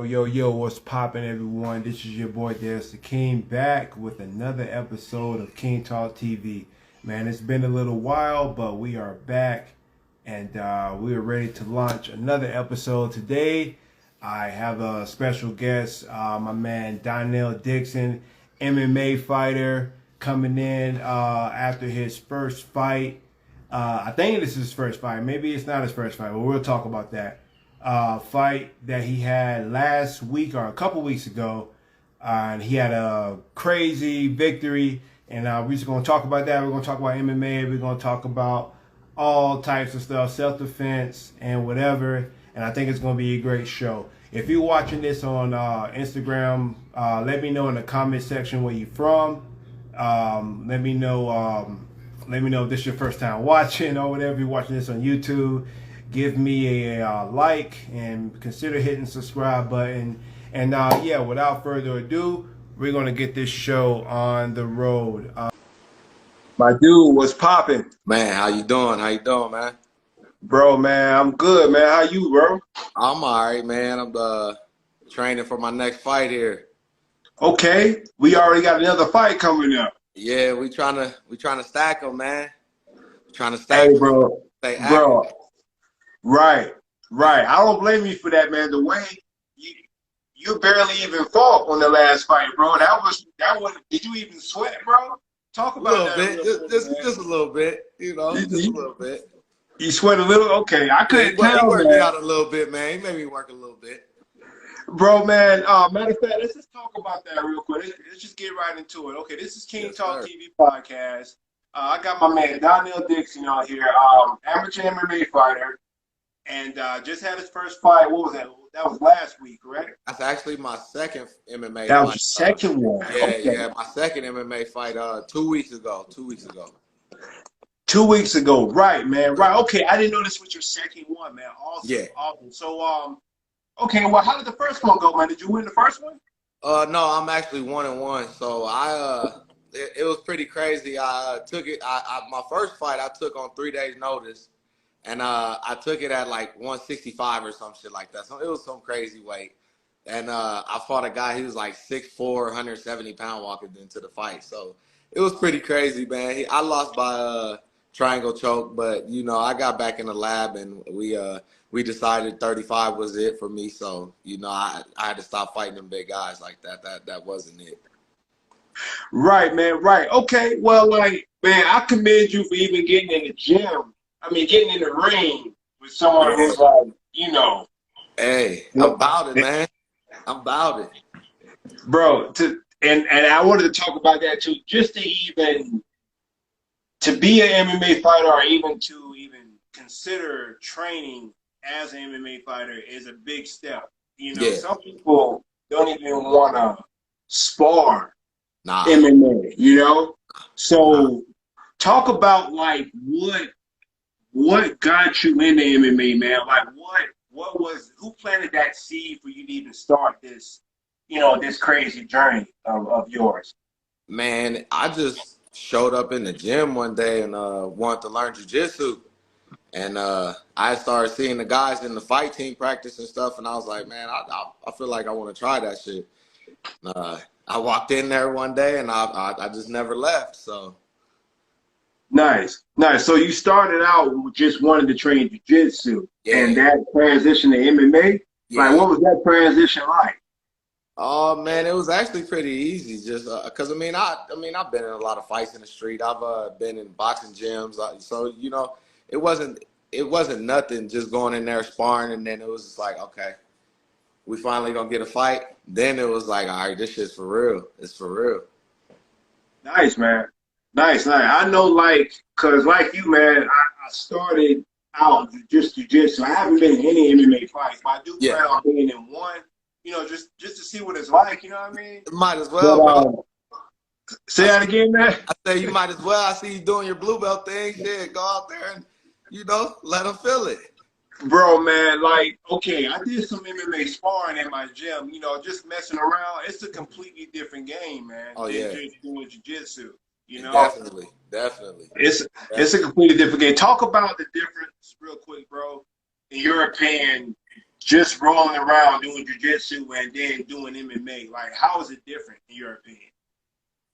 Yo, what's poppin', everyone? This is your boy, Des the King, back with another episode of King Talk TV. Man, it's been a little while, but we are back, and we are ready to launch another episode today. I have a special guest, my man Donnell Dixon, MMA fighter, coming in after his first fight. I think this is his first fight. Maybe it's not his first fight, but we'll talk about that. Fight that he had last week or a couple weeks ago. And he had a crazy victory. And we're just going to talk about that. We're going to talk about MMA. We're going to talk about all types of stuff, self-defense and whatever. And I think it's going to be a great show. If you're watching this on Instagram, let me know in the comment section where you're from. Let me know if this is your first time watching or whatever. If you're watching this on YouTube, give me a like and consider hitting the subscribe button. And yeah, without further ado, we're going to get this show on the road. My dude, what's popping? Man, how you doing? How you doing, man? Bro, man, I'm good, man. How you, bro? I'm all right, man. I'm training for my next fight here. Okay, we already got another fight coming up. Yeah, we trying to stack them, man. Trying to stack. Hey, bro. Stay active. Bro. Right. I don't blame you for that, man. The way you barely even fought on the last fight, bro. That was. Did you even sweat, bro? Talk about that. Just a little bit, just a little bit. You sweat a little? Okay, I couldn't tell. He worked me out a little bit, man. He made me work a little bit. Bro, man, matter of fact, let's just talk about that real quick. Let's just get right into it. Okay, this is King Talk TV podcast. I got my man Donnell Dixon out here, amateur MMA fighter, and just had his first fight. What was that? That was last week, correct? That's actually my second MMA fight. That was your second one? Yeah, my second MMA fight 2 weeks ago. 2 weeks ago. 2 weeks ago, right, man, right. Okay, I didn't know this was your second one, man. Awesome, yeah. Awesome. So, okay, well, how did the first one go, man? Did you win the first one? No, I'm actually 1-1. So it was pretty crazy. I took it. My first fight I took on 3 days notice, and I took it at like 165 or some shit like that. So it was some crazy weight, and I fought a guy. He was like 6'4", 170-pound walking into the fight. So it was pretty crazy, man. I lost by triangle choke, but I got back in the lab and we decided 35 was it for me. So I had to stop fighting them big guys like that. That wasn't it. Right, man. Right. Okay. Well, like, man, I commend you for even getting in the gym. I mean, getting in the ring with someone who's like, Hey, I'm about it, man. I'm about it, bro. And I wanted to talk about that too. Just to be an MMA fighter, or even to consider training as an MMA fighter is a big step. Some people don't even want to spar MMA, So talk about like what got you into MMA, man? Like who planted that seed for you to even start this, this crazy journey of yours? Man, I just showed up in the gym one day and wanted to learn Jiu-Jitsu. And I started seeing the guys in the fight team practice and stuff, and I was like, man, I feel like I want to try that shit. I walked in there one day, and I just never left. So nice. So you started out with just wanting to train Jiu-Jitsu, and that transition to MMA. Yeah. Like, what was that transition like? Oh man, it was actually pretty easy. Just because I've been in a lot of fights in the street. I've been in boxing gyms, so it wasn't nothing. Just going in there sparring, and then it was just like, okay, we finally gonna get a fight. Then it was like, all right, this shit's for real. It's for real. Nice, man. Nice. I know, like, cause like you, man, I started out just Jiu-Jitsu. I haven't been in any MMA fights, but I do plan on being in one. Just to see what it's like, you know what I mean? Might as well, bro. Say that again, man. I say you might as well. I see you doing your blue belt thing. Shit, go out there and, let them feel it. Bro, man, like, okay, I did some MMA sparring in my gym, just messing around. It's a completely different game, man. Oh, yeah. Just doing Jiu-Jitsu, Definitely. It's a completely different game. Talk about the difference real quick, bro, in your opinion, just rolling around doing jiu-jitsu and then doing MMA? Like, how is it different in your opinion?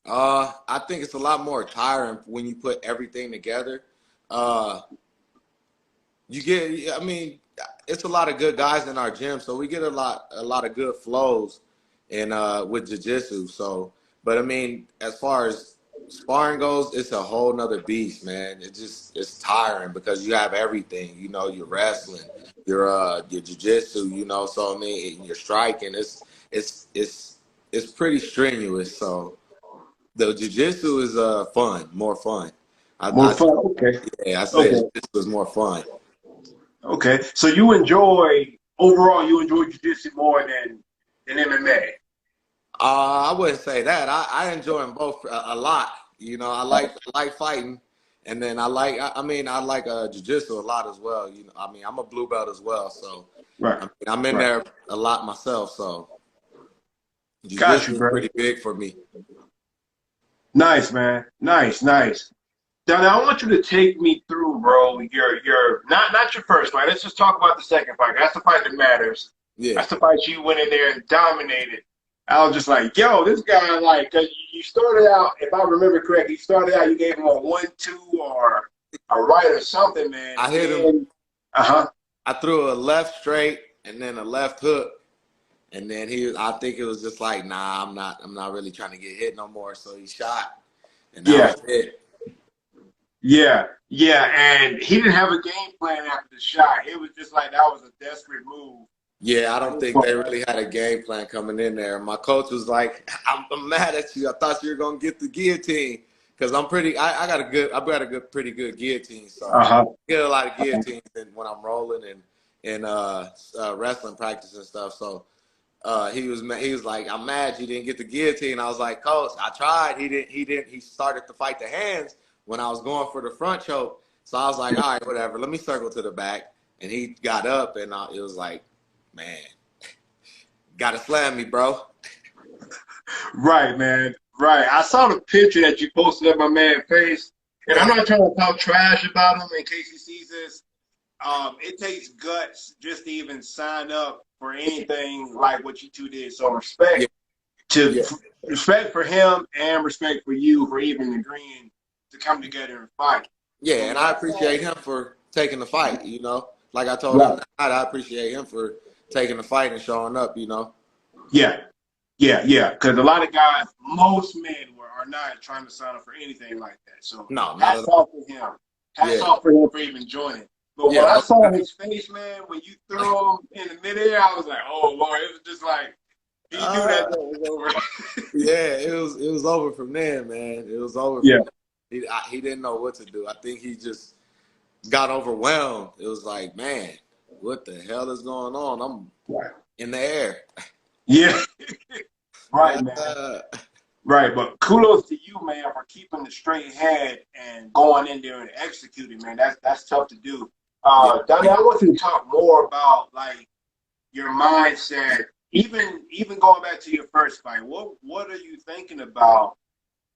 I think it's a lot more tiring when you put everything together. Uh, you get, I mean, it's a lot of good guys in our gym, so we get a lot of good flows in with jiu-jitsu. So, but I mean, as far as sparring goes, it's a whole nother beast, man. It's tiring because you have everything. You know, you're wrestling, your jiu-jitsu. You know, so I mean, you're striking. It's pretty strenuous. So the jiu-jitsu is fun, more fun. More I fun. Okay. yeah, I say Okay. jiu-jitsu is more fun. Okay. So you enjoy overall, you enjoy jiu-jitsu more than MMA. I wouldn't say that. I enjoy them both a lot. You know, I like fighting, and then I mean I like jiu-jitsu a lot as well. You know, I mean I'm a blue belt as well, so Right. I mean, I'm in Right. there a lot myself. So Got you, jiu-jitsu is bro. pretty big for me. Nice, man. Nice, nice. Donnell, I want you to take me through, bro. Your not your first fight. Let's just talk about the second fight. That's the fight that matters. Yeah, That's the fight you went in there and dominated. I was just like, yo, this guy, like, 'cause you started out, if I remember correctly, you started out, you gave him a 1-2 or a right or something, man. I And hit him. then, uh-huh. I threw a left straight and then a left hook, and then I think it was just like, nah, I'm not really trying to get hit no more. So he shot, and that Yeah, was it. yeah, yeah. And he didn't have a game plan after the shot. It was just like that was a desperate move. Yeah, I don't think they really had a game plan coming in there. My coach was like, I'm mad at you. I thought you were gonna get the guillotine because I got a pretty good guillotine. So I Uh-huh. get a lot of guillotines when I'm rolling and in wrestling practice and stuff. So he was like, I'm mad you didn't get the guillotine. I was like, Coach, I tried. He didn't. He started to fight the hands when I was going for the front choke. So I was like, all right, whatever. Let me circle to the back. And he got up, and it was like, man, gotta slam me, bro. Right, man. Right. I saw the picture that you posted of my man's face, and I'm not trying to talk trash about him in case he sees this. It takes guts just to even sign up for anything like what you two did. So Yeah, yeah, respect for him and respect for you for even agreeing to come together and fight. yeah. So And when I I saw appreciate him for taking the fight. You know, like I told him right. that night, I appreciate him for taking the fight and showing up. You know, Yeah, yeah, yeah. Because a lot of guys, most men are not trying to sign up for anything like that. So no, not hats at all. off to him. Hats Yeah, off for him for even joining. But when yeah, I no, saw his face, man, when you threw him in the midair, I was like, oh Lord, it was just like he knew that uh, day was over. yeah. It was over from then, man. It was over Yeah. from then. He didn't know what to do. I think he just got overwhelmed. It was like, man, what the hell is going on? I'm Right. in the air. Yeah. Right, man. Uh, Right. But kudos to you, man, for keeping the straight head and going in there and executing, man. That's tough to do. yeah, Donnie, I want you to talk more about like your mindset, even going back to your first fight. What are you thinking about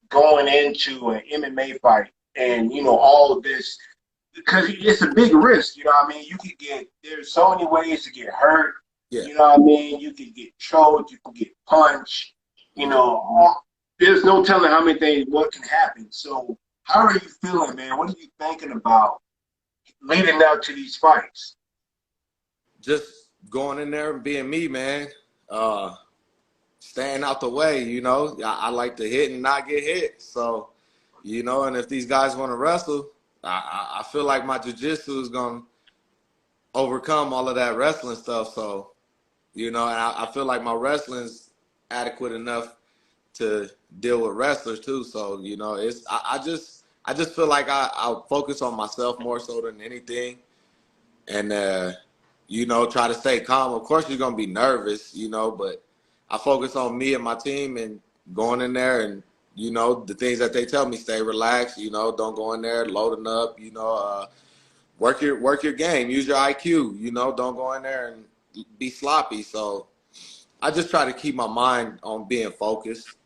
going into an MMA fight and all of this? Because it's a big risk, you know what I mean? There's so many ways to get hurt, yeah, you know what I mean? You can get choked, you can get punched, you yeah. know, there's no telling how many things, what can happen. So how are you feeling, man? What are you thinking about leading up to these fights? Just going in there and being me, man. Uh, Staying out the way, you know. I like to hit and not get hit. So, you know, and if these guys want to wrestle, I feel like my jiu-jitsu is going to overcome all of that wrestling stuff. So, you know, and I feel like my wrestling's adequate enough to deal with wrestlers too. So, you know, I just feel like I'll focus on myself more so than anything. And you know, try to stay calm. Of course, you're gonna be nervous, you know, but I focus on me and my team and going in there and you know the things that they tell me: stay relaxed, you know, don't go in there loading up, you know, work your game, use your IQ, you know, don't go in there and be sloppy. So I just try to keep my mind on being focused.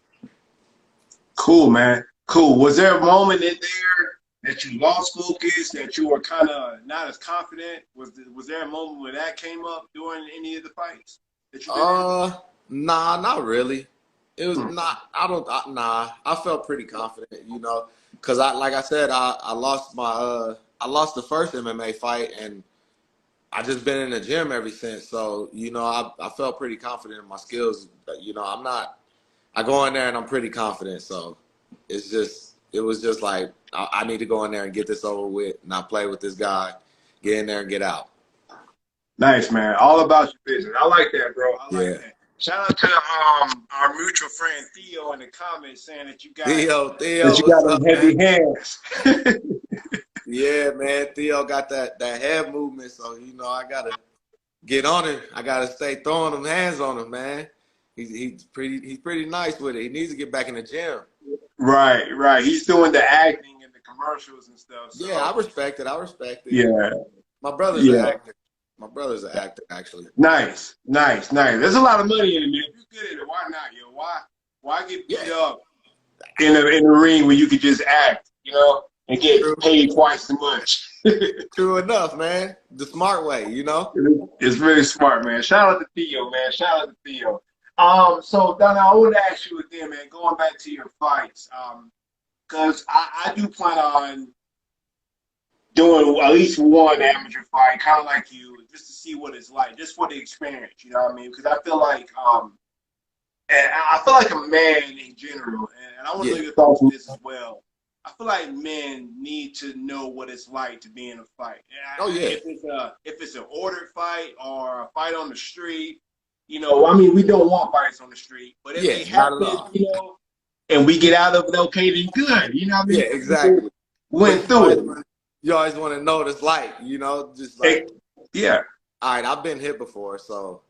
Cool, man. Cool. Was there a moment in there? that you lost focus, that you were kind of not as confident? Was there a moment where that came up during any of the fights that you've been in? Nah, not really. It was Hmm. not. Nah. I felt pretty confident, you know, because like I said, I lost I lost the first MMA fight, and I just been in the gym ever since. So, you know, I felt pretty confident in my skills. You know, I go in there and I'm pretty confident. So it was just like, I need to go in there and get this over with, not play with this guy, get in there and get out. Nice, man. All about your business. I like that, bro. I like Yeah. that. Shout out to our mutual friend Theo in the comments saying that Theo, you what's got up, them man? heavy hands. Yeah, man. Theo got that head movement. So, you know, I got to get on him. I got to stay throwing them hands on him, man. He's pretty nice with it. He needs to get back in the gym. Right, right. He's doing the acting and the commercials and stuff. Yeah, So I respect it. I respect it. yeah, My brother's an yeah. actor. My brother's an actor, actually. Nice, nice, nice. There's a lot of money in it, man. If you're good at it, why not, yo? Why get Yeah, beat up in the ring when you could just act, and get true. paid twice as much? True enough, man. The smart way, you know? It's very smart, man. Shout out to Theo, man. Shout out to Theo. So Donnell, I want to ask you again, man, going back to your fights, because I do plan on doing at least one amateur fight, kind of like you, just to see what it's like, just for the experience. You know what I mean? Because I feel like, and I feel like a man in general, and I want to Yeah. know your thoughts on this as well. I feel like men need to know what it's like to be in a fight. Oh, yeah. If it's an ordered fight or a fight on the street, I mean, we don't want fights on the street, but if Yeah, they not at happen, all. and we get out of it okay, then good. You know what I Yeah, mean? exactly. Went But through it. you always want to know what it's like, you know? Just Hey, like, yeah, all right, I've been hit before, so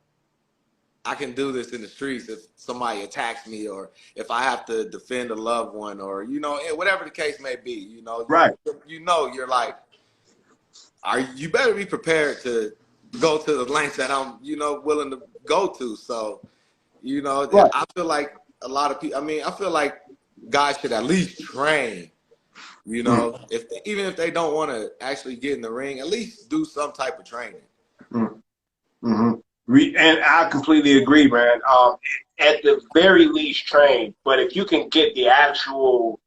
I can do this in the streets if somebody attacks me or if I have to defend a loved one or, you know, whatever the case may be, you know, right. you're like, you better be prepared to go to the lengths that I'm, you know, willing to go to. So, you know, Right. I feel like a lot of people, I mean, I feel like guys should at least train, you know, even if they don't want to actually get in the ring, at least do some type of training. Mm-hmm. And I completely agree, man. At the very least, train. But if you can get the actual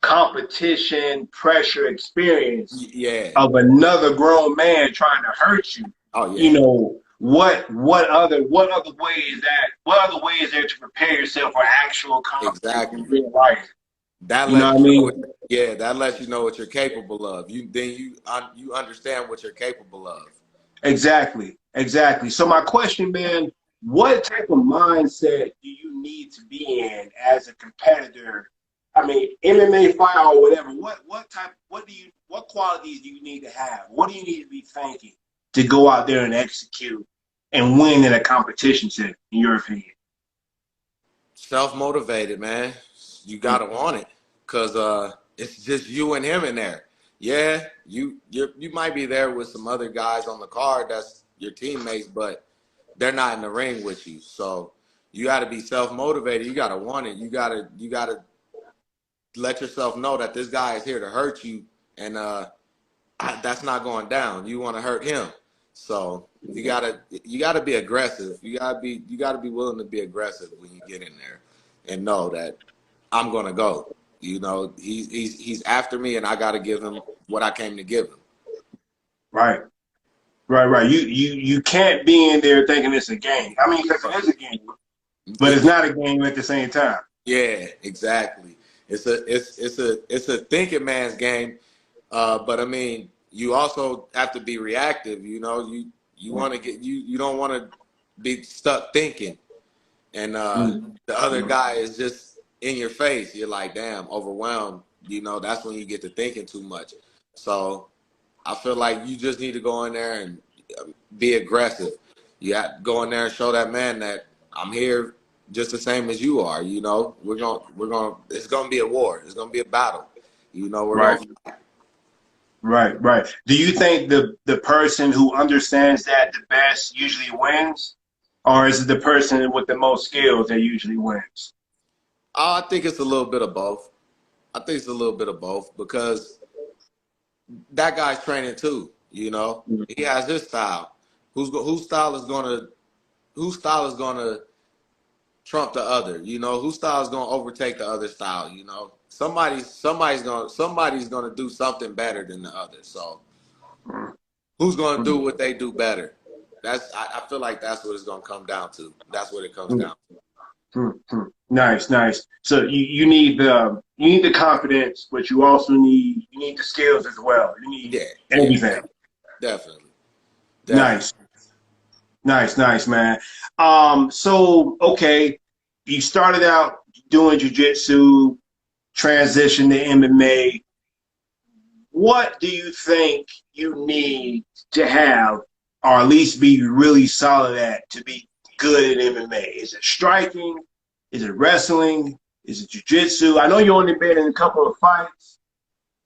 competition pressure experience Yeah. of another grown man trying to hurt you, Oh, you yeah. know, what other way is there to prepare yourself for actual conflict in Exactly. real life? That You know lets what I you know mean? that lets you know what you're capable of. You understand what you're capable of. Exactly, exactly. So my question, man, what type of mindset do you need to be in as a competitor? I mean, MMA fighter or whatever. What qualities do you need to have? What do you need to be thinking to go out there and execute and win in a competition setting, in your opinion? Self-motivated, man. You gotta want it. Cause it's just you and him in there. Yeah, you might be there with some other guys on the card that's your teammates, but they're not in the ring with you. So you gotta be self-motivated. You gotta want it. You gotta let yourself know that this guy is here to hurt you, and that's not going down. You want to hurt him, so you gotta be aggressive. You gotta be willing to be aggressive when you get in there, and know that I'm gonna go. You know, he's after me, and I gotta give him what I came to give him. Right, right, right. You can't be in there thinking it's a game. I mean, because it is a game, but it's not a game at the same time. Yeah, exactly. It's a thinking man's game. But I mean, you also have to be reactive. You know, you want to you don't want to be stuck thinking, and the other guy is just in your face. You're like, damn, overwhelmed. You know, that's when you get to thinking too much. So I feel like you just need to go in there and be aggressive. You have to go in there and show that man that I'm here just the same as you are. You know, it's gonna be a war. It's gonna be a battle. You know, we're Right. gonna. Right, right. Do you think the person who understands that the best usually wins, or is it the person with the most skills that usually wins? I think it's a little bit of both. I think it's a little bit of both because that guy's training too. You know, he has his style. Whose style is gonna trump the other? You know, whose style is gonna overtake the other style? You know, somebody's gonna do something better than the other. So who's gonna do what they do better? I feel like that's what it's gonna come down to. That's what it comes down Mm-hmm. Nice, nice. So you need the confidence, but you also need the skills as well. You to. need Yeah, yeah, everything. definitely, definitely. Nice, nice, nice, man. So okay, you started out doing jiu-jitsu, transition to MMA. What do you think you need to have, or at least be really solid at, to be good at MMA? Is it striking? Is it wrestling? Is it jiu-jitsu? I know you only been in a couple of fights,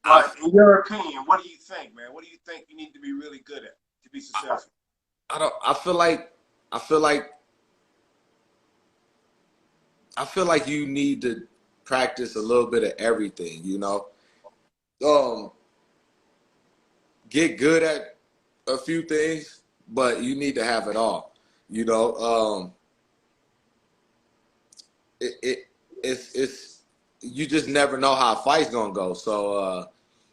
I, but in your opinion, what do you think, man? What do you think you need to be really good at to be successful? I don't. I feel like you need to practice a little bit of everything. You know, um, get good at a few things, but you need to have it all. You know, it, it it's you just never know how a fight's gonna go. So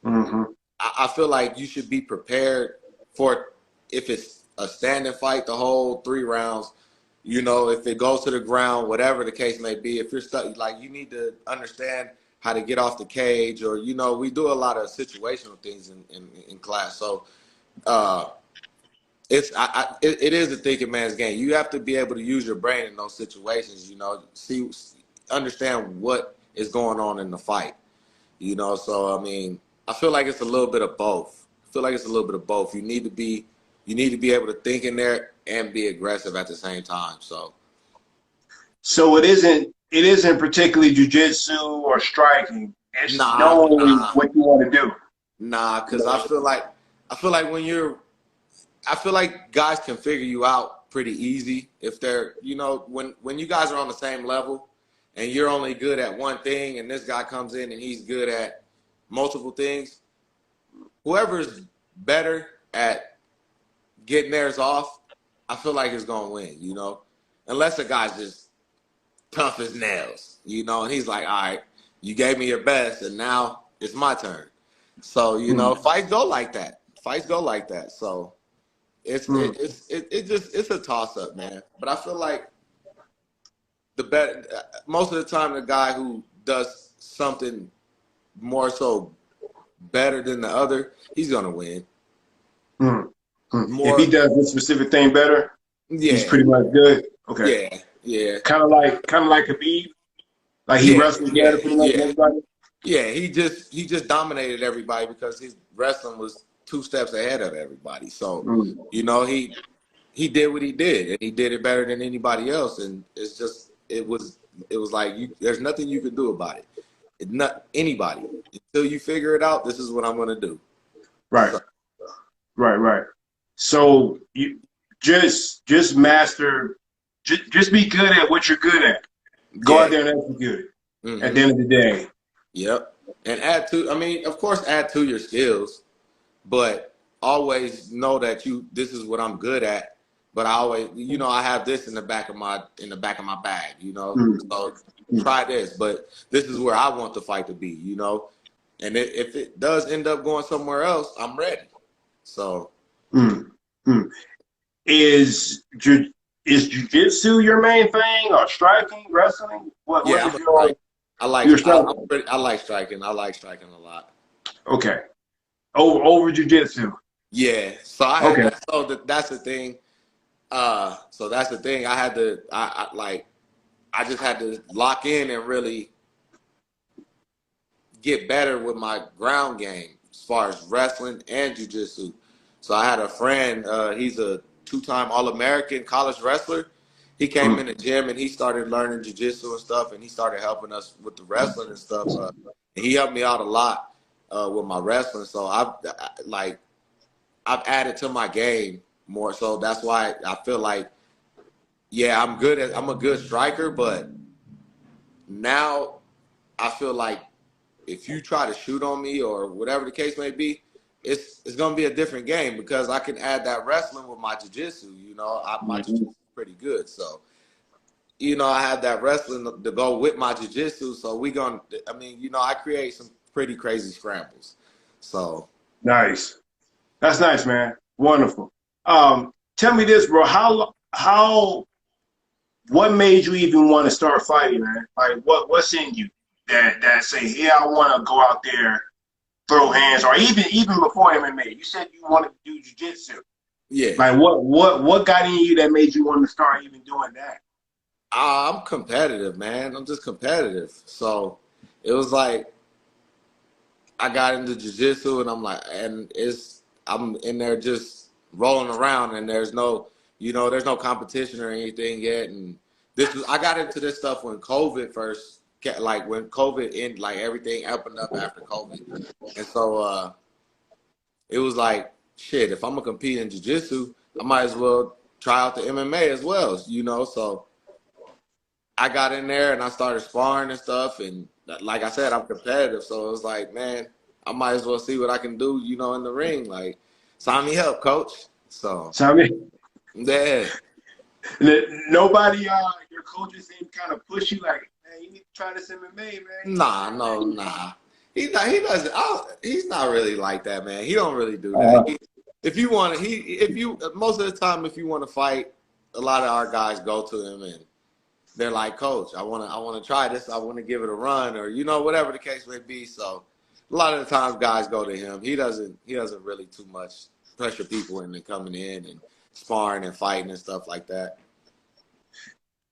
Mm-hmm. I feel like you should be prepared for if it's a standing fight, the whole 3 rounds. You know, if it goes to the ground, whatever the case may be, if you're stuck, like you need to understand how to get off the cage, or you know, we do a lot of situational things in class. So uh, it is a thinking man's game. You have to be able to use your brain in those situations. You know, understand what is going on in the fight. You know, so I mean, I feel like it's a little bit of both. I feel like it's a little bit of both. You need to be able to think in there and be aggressive at the same time. So So it isn't particularly jiu-jitsu or striking. It's just nah, knowing nah, what you want to do. nah, because I feel like I feel like guys can figure you out pretty easy if they're, you know, when you guys are on the same level and you're only good at one thing and this guy comes in and he's good at multiple things, whoever's better at getting theirs off, I feel like is gonna win, you know. Unless a guy's just tough as nails, you know, and he's like, all right, you gave me your best and now it's my turn. So, you know, Mm-hmm. fights go like that. Fights go like that. So it's a toss up, man. But I feel like the bet most of the time the guy who does something more so better than the other, he's gonna win. Mm-hmm. If he More, does this specific thing better, he's yeah, pretty much good. Okay. yeah, yeah, Kind of like Khabib. Like he yeah, wrestles yeah, better pretty much than yeah, everybody. yeah. He just dominated everybody because his wrestling was 2 steps ahead of everybody. So, Mm. you know, he did what he did, and he did it better than anybody else. And it was like there's nothing you can do about it. It's not anybody until you figure it out. This is what I'm gonna do. Right, So right. So you just master, just be good at what you're good at. Go out yeah, there and execute it. At the hmm end of the day. yep. And I mean, of course, add to your skills, but always know that this is what I'm good at. But I always, you know, I have this in the back of my bag, you know. Mm, So mm, try this, but this is where I want the fight to be, you know. And if it does end up going somewhere else, I'm ready. So mm, mm. Is jujitsu your main thing, or striking, wrestling? What yeah, is I'm a strike. your striking? I like striking. I like striking a lot. Okay, over jujitsu. Yeah. So Okay. that's the thing. So that's the thing. I just had to lock in and really get better with my ground game as far as wrestling and jujitsu. So I had a friend. He's a 2-time All-American college wrestler. He came Mm, in the gym and he started learning jujitsu and stuff, and he started helping us with the wrestling and stuff. And he helped me out a lot with my wrestling. So I've added to my game more. So that's why I feel like, yeah, I'm a good striker, but now I feel like if you try to shoot on me or whatever the case may be, it's gonna be a different game because I can add that wrestling with my jiu-jitsu. My jiu-jitsu is pretty good, so I have that wrestling to go with my jiu-jitsu. So I create some pretty crazy scrambles. So Nice. That's nice, man. Wonderful. Tell me this, bro. What made you even want to start fighting, man? Like, what's in you that say, yeah, I want to go out there, throw hands, or even before MMA? You said you wanted to do jiu-jitsu. yeah, Like, what got in you that made you want to start even doing that? I'm competitive, man. I'm just competitive. So it was like I got into jiu-jitsu, and I'm in there just rolling around, and there's no competition or anything yet. And I got into this stuff when COVID first, like when COVID ended, like everything opened up after COVID, and so it was like, shit, if I'm gonna compete in jiu-jitsu, I might as well try out the MMA as well. So I got in there and I started sparring and stuff. And like I said, I'm competitive. So it was like, man, I might as well see what I can do, in the ring. Like, sign me up, coach. So, So I mean, yeah. nobody, your coaches didn't kind of push you like, hey, you need to try this MMA, man. Nah, no, nah. He doesn't. He's not really like that, man. He don't really do that. Most of the time, if you want to fight, a lot of our guys go to him and they're like, coach, I want to try this. I want to give it a run, or whatever the case may be. So a lot of the times guys go to him. He doesn't really too much pressure people into coming in and sparring and fighting and stuff like that.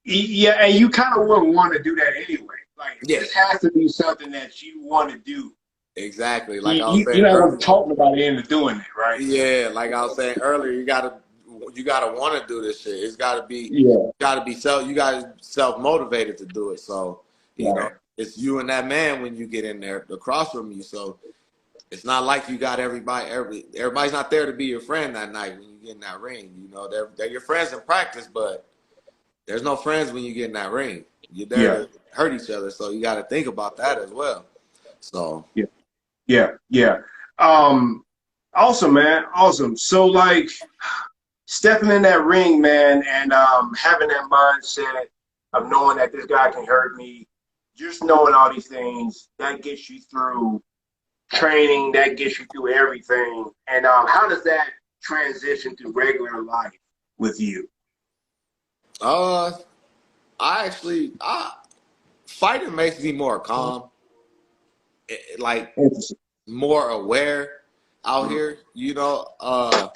Yeah, and you kind of wouldn't want to do that anyway. Like, Yeah, this has to be something that you want to do. exactly. Like I was saying You're not earlier. going to talk about it into doing it, right? Yeah, like I was saying earlier, you gotta want to do this shit. It's gotta be Yeah. you gotta self motivated to do it. So Right. it's you and that man when you get in there across from you. So it's not like you got everybody's not there to be your friend that night when you get in that ring. They're your friends in practice, but there's no friends when you get in that ring. You're there Yeah. to hurt each other, so you got to think about that as well. So Yeah. Yeah. Yeah. Um, awesome, man. Awesome. So, like, stepping in that ring, man, and having that mindset of knowing that this guy can hurt me, just knowing all these things, that gets you through training, that gets you through everything. And how does that transition to regular life with you? uh, I fighting makes me more calm, like Interesting. more aware out here. I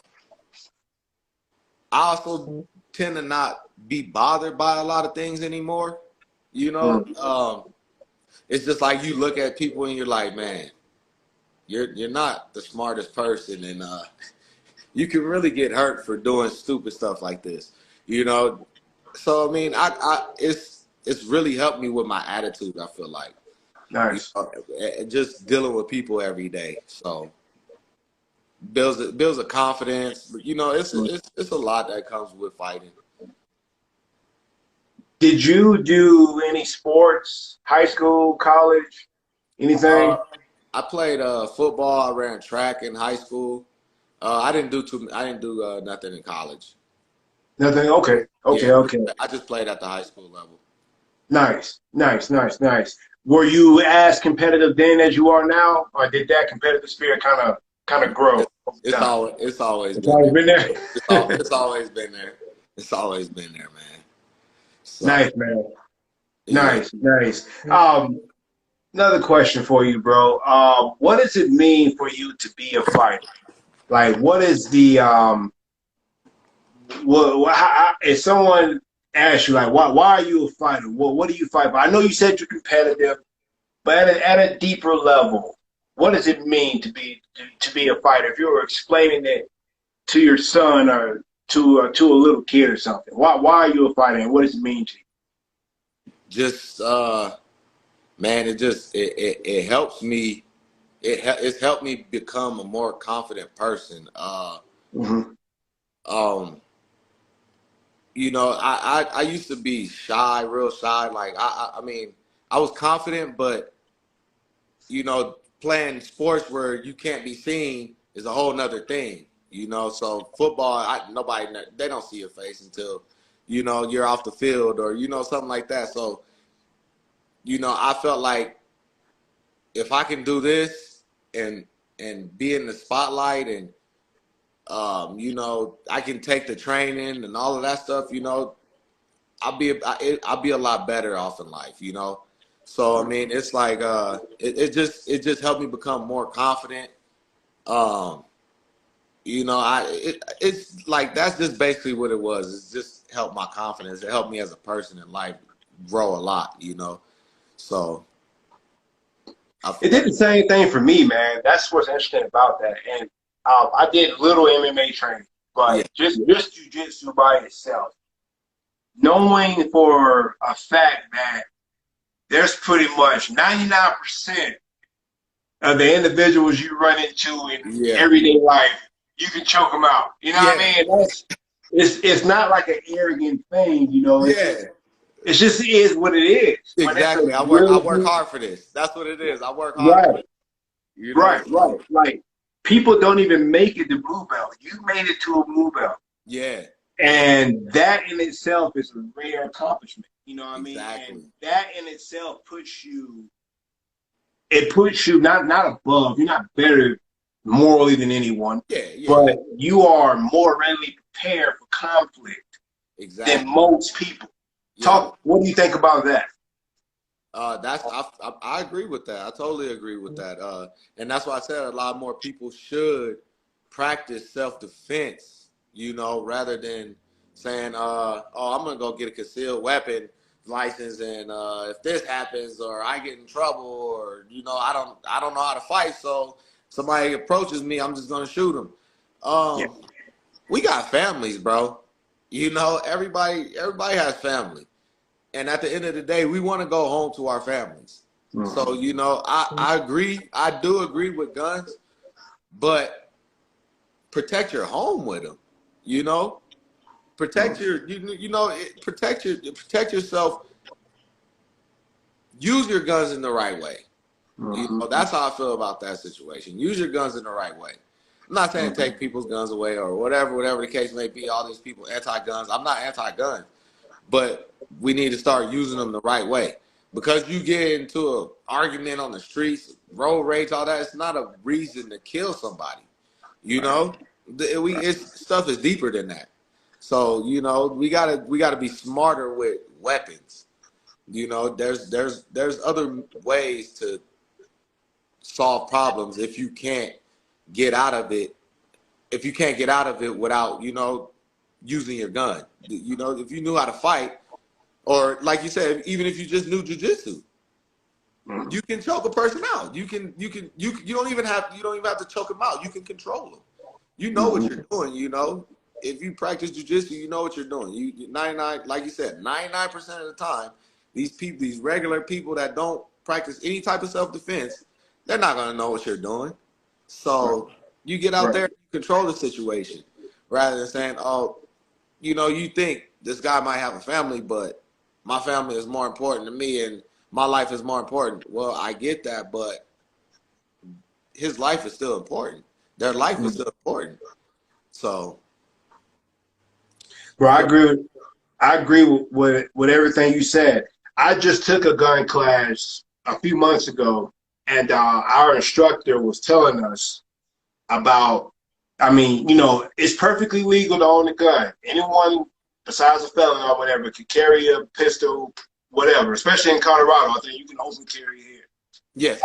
also tend to not be bothered by a lot of things anymore. It's just like you look at people and you're like, man, you're not the smartest person, and you can really get hurt for doing stupid stuff like this. You know, so I mean, it's really helped me with my attitude. I feel like, Nice. and just dealing with people every day. So builds a confidence. But it's a lot that comes with fighting. Did you do any sports, high school, college, Uh, anything? I played football. I ran track in high school. I didn't do nothing in college. Nothing. Okay. Okay. Yeah, Okay. I just played at the high school level. Nice. Nice. Nice. Nice. Were you as competitive then as you are now, or did that competitive spirit kind of grow It's, over time? it's always It's been always there. been there. It's always been there. It's always been there, man. So Nice, man. yeah. Nice. Nice. Another question for you, bro. What does it mean for you to be a fighter? Like, what is the if someone asks you, like, why are you a fighter? What do you fight for? I know you said you're competitive, but at a deeper level, what does it mean to be a fighter? If you were explaining it to your son or to a little kid or something, why are you a fighter, and what does it mean to you? Just man, it helps me. It's helped me become a more confident person. Mm-hmm. Um, I used to be shy, real shy. Like I mean, I was confident, but playing sports where you can't be seen, is a whole nother thing, you know. So football, they don't see your face until, you know, you're off the field or, you know, something like that. So, you know, I felt like if I can do this and be in the spotlight and you know, I can take the training and all of that stuff, you know, I'll be a lot better off in life, you know. So I mean, it's like it just helped me become more confident. You know, it's like that's just basically what it was. It's just helped my confidence. It helped me as a person in life grow a lot, you know. So It did the same thing for me, man. That's what's interesting about that. And I did little MMA training, yeah, but just jiu-jitsu by itself, knowing for a fact that there's pretty much 99% of the individuals you run into in yeah, everyday life, you can choke them out. You know what yeah, I mean? It's not like an arrogant thing, you know. yeah. It just is what it is. When it's a Exactly. I work real, hard for this. That's what it is. I work hard for right, it. You know. right. So, Like people don't even make it to blue belt. You made it to a blue belt. yeah. And that in itself is a rare accomplishment. You know what I mean? Exactly. And that in itself puts you not above, you're not better morally than anyone, Yeah. Yeah. but you are more readily prepared for conflict Exactly. than most people. Yeah. What do you think about that? I agree with that. I totally agree with that. And that's why I said a lot more people should practice self-defense, you know, rather than saying, oh, I'm gonna go get a concealed weapon license, and if this happens or I get in trouble or, you know, I don't know how to fight, so somebody approaches me, I'm just gonna shoot them. Yeah. We got families, bro. You know, everybody has family. And at the end of the day, we want to go home to our families. Mm-hmm. So, you know, I agree. I do agree with guns, but protect your home with them. You know, protect protect yourself. Use your guns in the right way. You know, that's how I feel about that situation. Use your guns in the right way. I'm not saying take people's guns away or whatever the case may be. All these people anti-guns. I'm not anti-gun, but we need to start using them the right way. Because you get into an argument on the streets, road rage, all that, it's not a reason to kill somebody. You know, stuff is deeper than that. So, you know, we gotta be smarter with weapons. You know, there's other ways to solve problems if you can't get out of it. If you can't get out of it without, you know, using your gun. You know, if you knew how to fight, or like you said, even if you just knew jiu-jitsu, you can choke a person out. You don't even have to choke them out. You can control them. You know what you're doing. You know, if you practice jiu-jitsu, you know what you're doing. You 99, like you said, 99% of the time, these regular people that don't practice any type of self-defense, they're not gonna know what you're doing. So you get out there and control the situation, rather than saying, oh, you know, you think this guy might have a family, but my family is more important to me and my life is more important. Well, I get that, but his life is still important. Their life is still important. So, Bro, I agree with everything you said. I just took a gun class a few months ago, and our instructor was telling us about, I mean, you know, it's perfectly legal to own a gun. Anyone besides a felon or whatever can carry a pistol, whatever, especially in Colorado. I think you can open carry here. yeah.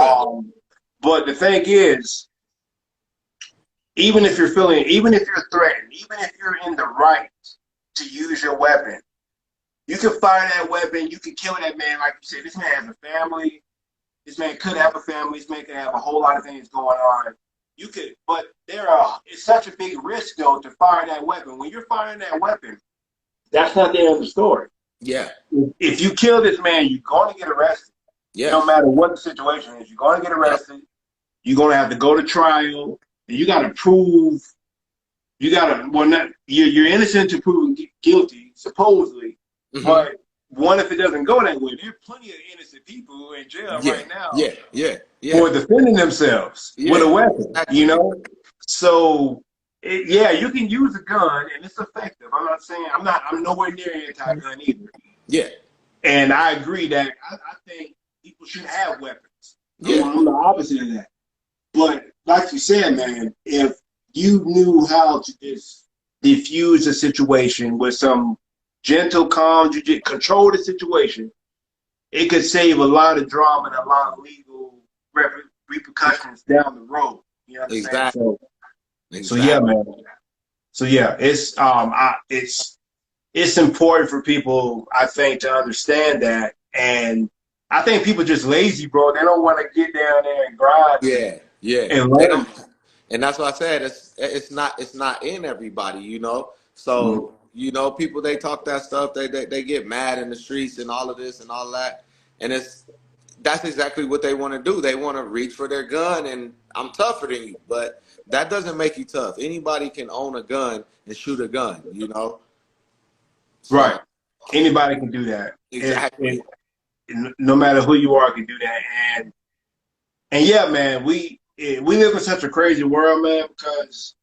But the thing is, even if you're threatened, even if you're in the right to use your weapon, you can fire that weapon, you can kill that man. Like you said, this man has a family. This man could have a family. This man could have a whole lot of things going on. You could, but it's such a big risk though to fire that weapon. When you're firing that weapon, that's not the end of the story. Yeah. If you kill this man, you're going to get arrested. Yes. No matter what the situation is, you're going to get arrested. You're going to have to go to trial. And you got to prove. You're innocent to prove guilty, supposedly. Mm-hmm. But what if it doesn't go that way? There are plenty of innocent people in jail right now. Yeah. For defending themselves with a weapon, you know? So, yeah, you can use a gun and it's effective. I'm not saying I'm nowhere near anti-gun either. Yeah, And I agree that I think people should have weapons. yeah, I'm the opposite of that. But like you said, man, if you knew how to just diffuse a situation with some gentle, calm, control the situation, it could save a lot of drama and a lot of legal repercussions down the road. You know what I'm saying? exactly, So yeah, exactly. man. So yeah, it's important for people, I think, to understand that. And I think people just lazy, bro. They don't want to get down there and grind Yeah, yeah. and They don't, learn. and that's what I said. It's not in everybody, you know. Mhm. So people they talk that stuff. They get mad in the streets and all of this and all that, and that's exactly what they want to do. They want to reach for their gun, and I'm tougher than you, but that doesn't make you tough. Anybody can own a gun and shoot a gun, you know. Right. So Anybody can do that. exactly. No matter who you are can do that. And yeah, man, we live in such a crazy world, man, because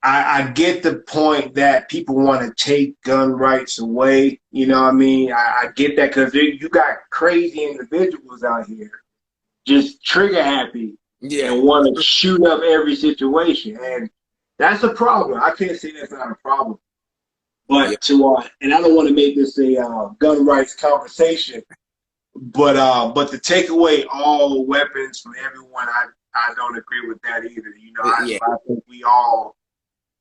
I get the point that people want to take gun rights away. You know what I mean? I get that because you got crazy individuals out here just trigger happy Yeah, and want to shoot up every situation. And that's a problem. I can't say that's not a problem. yeah, But and I don't want to make this a gun rights conversation, but to take away all weapons from everyone, I don't agree with that either. You know, yeah, I think we all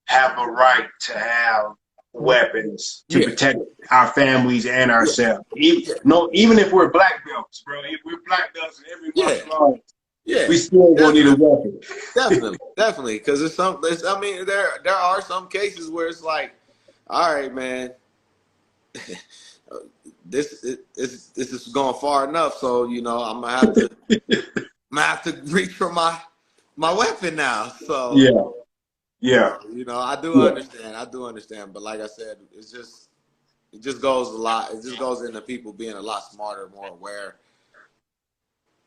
have a right to have weapons to yeah, protect our families and yeah, ourselves. Even, no, even if we're black belts, bro. If we're black belts in every yeah, martial art, yeah. we still gonna need a Definitely. weapon. Definitely, definitely, because I mean, there are some cases where it's like, all right, man, this is going far enough. So I'm gonna have to reach for my weapon now. So Yeah, yeah, I do yeah. understand. I do understand. But like I said, it just goes a lot. It just goes into people being a lot smarter, more aware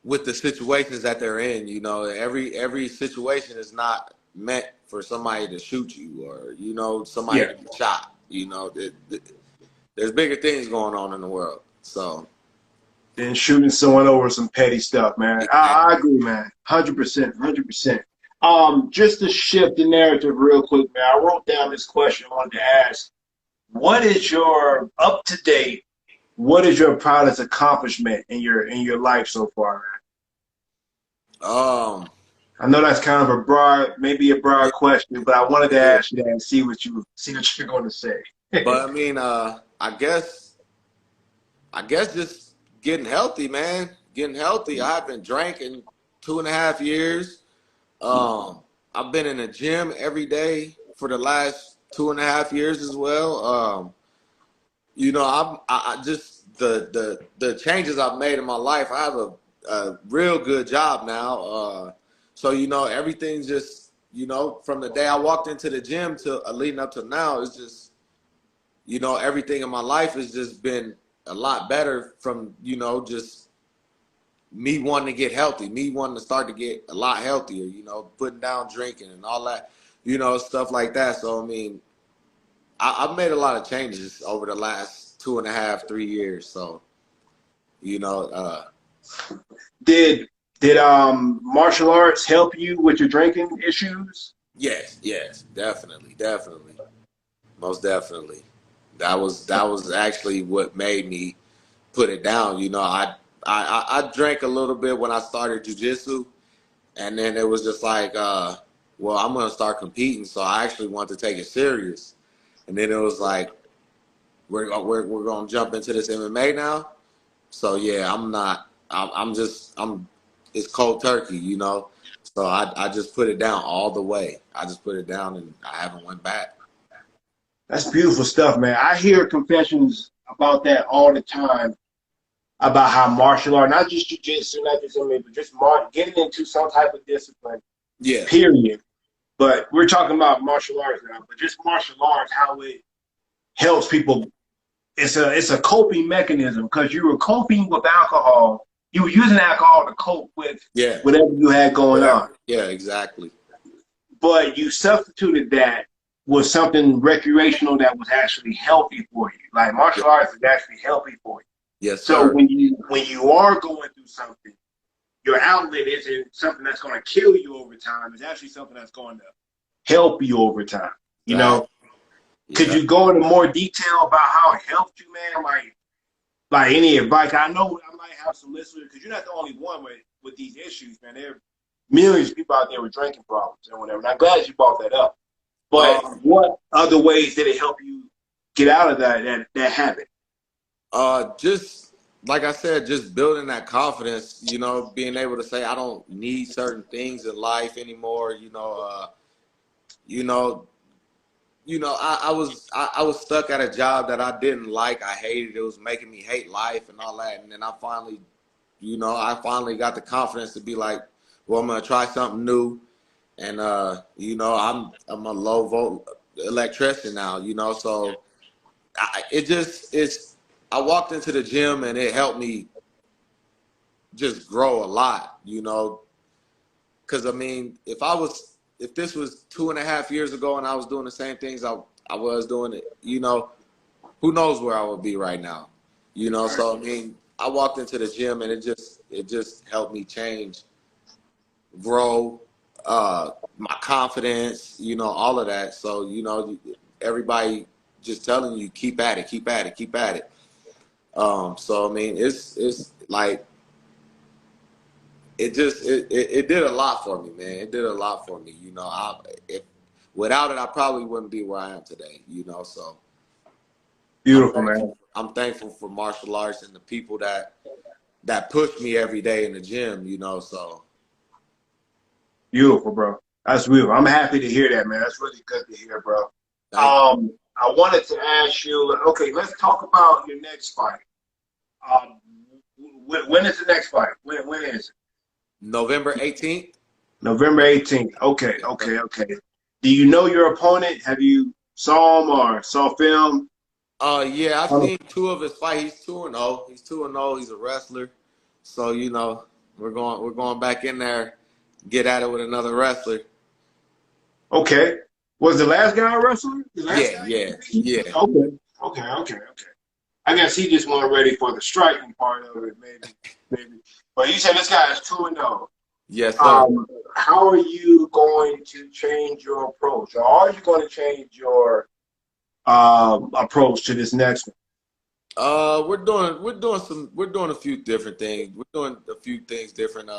with the situations that they're in. Every situation is not meant for somebody to shoot you or somebody Yeah. to be shot. There's bigger things going on in the world. So Than shooting someone over some petty stuff, man. I exactly. agree, man. 100%, 100%. Just to shift the narrative real quick, man. I wrote down this question I wanted to ask. What is your up to date? What is your proudest accomplishment in your life so far, man? Um. I know that's kind of maybe a Yeah. broad question, but I wanted to Yeah. ask you that and see what you're going to say. But I mean, I guess just getting healthy, man. Getting healthy. I haven't drank in 2.5 years. I've been in the gym every day for the last 2.5 years as well. I just the changes I've made in my life. I have a real good job now. So everything's just from the day I walked into the gym to leading up to now is just everything in my life has just been a lot better from just me wanting to get healthy, me wanting to start to get a lot healthier, putting down drinking and all that, stuff like that. So I mean, I've made a lot of changes over the last 2.5, 3 years. So you know, uh, Did martial arts help you with your drinking issues? yes, yes, definitely, definitely, most definitely. That was actually what made me put it down. I drank a little bit when I started Jiu-Jitsu, and then it was just like, well, I'm gonna start competing, so I actually wanted to take it serious. And then it was like, we're gonna jump into this MMA now. So yeah, I'm not. I'm. It's cold turkey. So I just put it down all the way. I just put it down, and I haven't went back. That's beautiful stuff, man. I hear confessions about that all the time about how martial art, not just jujitsu, not just MMA, but just getting into some type of discipline, Yeah, period. But we're talking about martial arts now, but just martial arts, how it helps people. It's a coping mechanism because you were coping with alcohol. You were using alcohol to cope with yeah, whatever you had going on. whatever. Yeah, exactly. but you substituted that with something recreational that was actually healthy for you. Like martial arts is actually healthy for you. Yes, So sir. when you are going through something, your outlet isn't something that's going to kill you over time. It's actually something that's going to help you over time. You know, could Yeah. you go into more detail about how it helped you, man? Like any advice? I know I might have some listeners because you're not the only one with these issues, man. There are millions of people out there with drinking problems and whatever. And I'm glad you brought that up. But what other ways did it help you get out of that habit? Just like I said, just building that confidence, you know, being able to say I don't need certain things in life anymore, you know, I was stuck at a job that I didn't like. I hated it. It was making me hate life and all that. And then I finally got the confidence to be like, well, I'm gonna try something new. And I'm a low volt electrician now, so I walked into the gym and it helped me just grow a lot, because I mean, if this was 2.5 years ago and I was doing the same things I was doing it, who knows where I would be right now, So I mean, I walked into the gym and it just helped me change, grow, my confidence, all of that. So everybody just telling you keep at it, keep at it, keep at it. So I mean, it's like it did a lot for me, man. It did a lot for me. Without it, I probably wouldn't be where I am today. So Beautiful, man. I'm thankful for martial arts and the people that push me every day in the gym. So Beautiful, bro. That's beautiful. I'm happy to hear that, man. That's really good to hear, bro. I wanted to ask you. Okay, let's talk about your next fight. When is the next fight? When is it? November 18th. November 18th. Okay. Do you know your opponent? Have you saw him or saw film? Yeah, I've seen 2 of his fights. He's 2-0. He's 2-0. He's a wrestler. So we're going back in there, get at it with another wrestler. Okay. Was the last guy a wrestler? Yeah. Okay. I guess he just wasn't ready for the striking part of it, maybe. But you said this guy is 2-0. Yes, sir. How are you going to change your approach, or are you going to change your approach to this next one? We're doing a few different things. We're doing a few things different.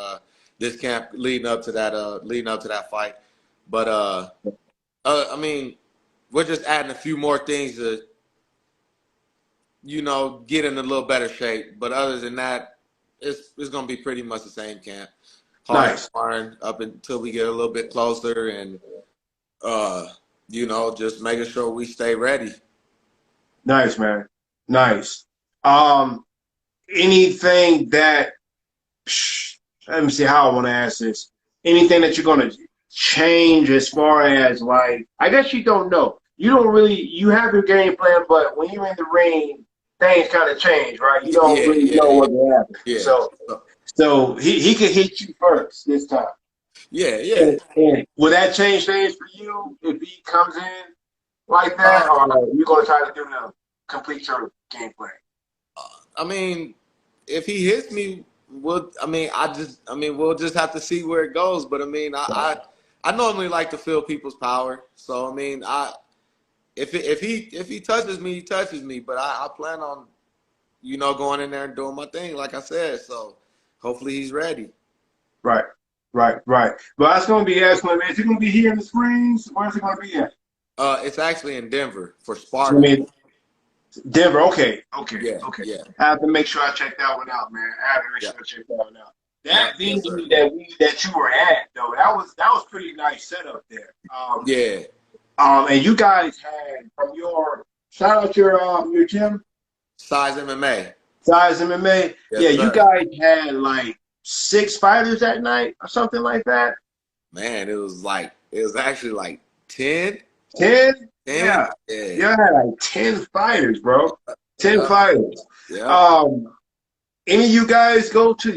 This camp leading up to that fight, but I mean, we're just adding a few more things to, get in a little better shape. But other than that, it's gonna be pretty much the same camp. Hard sparring up until we get a little bit closer, and just making sure we stay ready. Nice, man. Nice. Anything that, let me see how I want to ask this. Anything that you're going to change as far as, like, I guess you don't know. You have your game plan, but when you're in the ring, things kind of change, right? You don't really know what will happen. Yeah. So he could hit you first this time. Yeah. And will that change things for you if he comes in like that, or are you going to try to do the complete your game plan? I mean, if he hits me, we'll just have to see where it goes. But I mean, I normally like to feel people's power. So I mean, if he touches me, he touches me. But I plan on, going in there and doing my thing, like I said. So hopefully he's ready. Right. Well, that's going to be excellent, man. Is he going to be here in the Springs? Where's he going to be at? It's actually in Denver for sparring. Denver, okay. Yeah. I have to make sure I check that one out, man. That venue that you were at, though, that was pretty nice setup there. And you guys had from your shout out your gym, Size MMA. Size MMA. Yes, you guys had like 6 fighters that night or something like that. Man, it was actually like 10. 10? 10? Yeah. You had like 10 fighters, bro. 10 fighters. Yeah. Any of you guys go to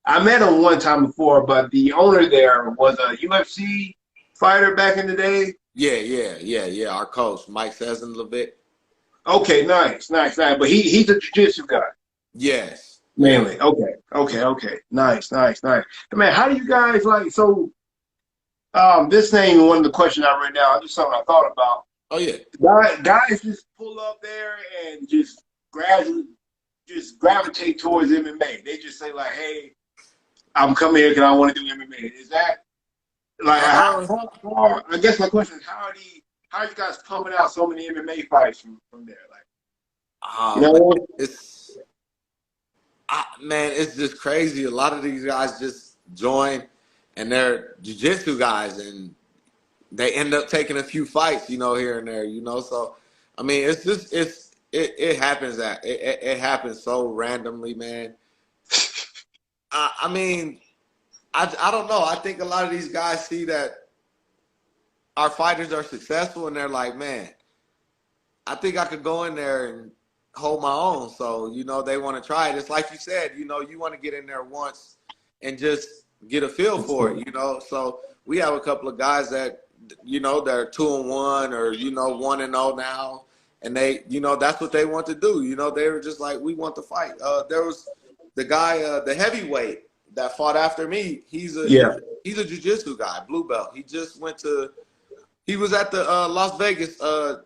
I met him one time before, but the owner there was a UFC fighter back in the day. Yeah. Our coach, Mike Sesson-Levitt. Okay, nice. But he's a jiu-jitsu guy. Yes. Yeah. Mainly. Okay. Nice. Man, how do you guys like so this ain't one of the questions I read down, just something I thought about. Oh yeah. Guys just pull up there and just gradually just gravitate towards MMA. They just say like, hey, I'm coming here because I want to do MMA. Is that like how far? I guess my question is how are you guys pumping out so many MMA fights from there? Like, you know, man, it's just crazy. A lot of these guys just join, and they're jiu-jitsu guys, and they end up taking a few fights, you know, here and there, you know. So, I mean, it's just it happens that it happens so randomly, man. I mean, I don't know. I think a lot of these guys see that our fighters are successful, and they're like, man, I think I could go in there and hold my own. So, you know, they want to try it. It's like you said, you know, you want to get in there once and just get a feel for it, you know. So we have a couple of guys that, you know, they're 2-1 or, you know, 1-0 now. And they, you know, that's what they want to do. You know, they were just like, we want to fight. There was the guy, the heavyweight that fought after me. He's a jiu-jitsu guy, blue belt. He just he was at the Las Vegas, oh,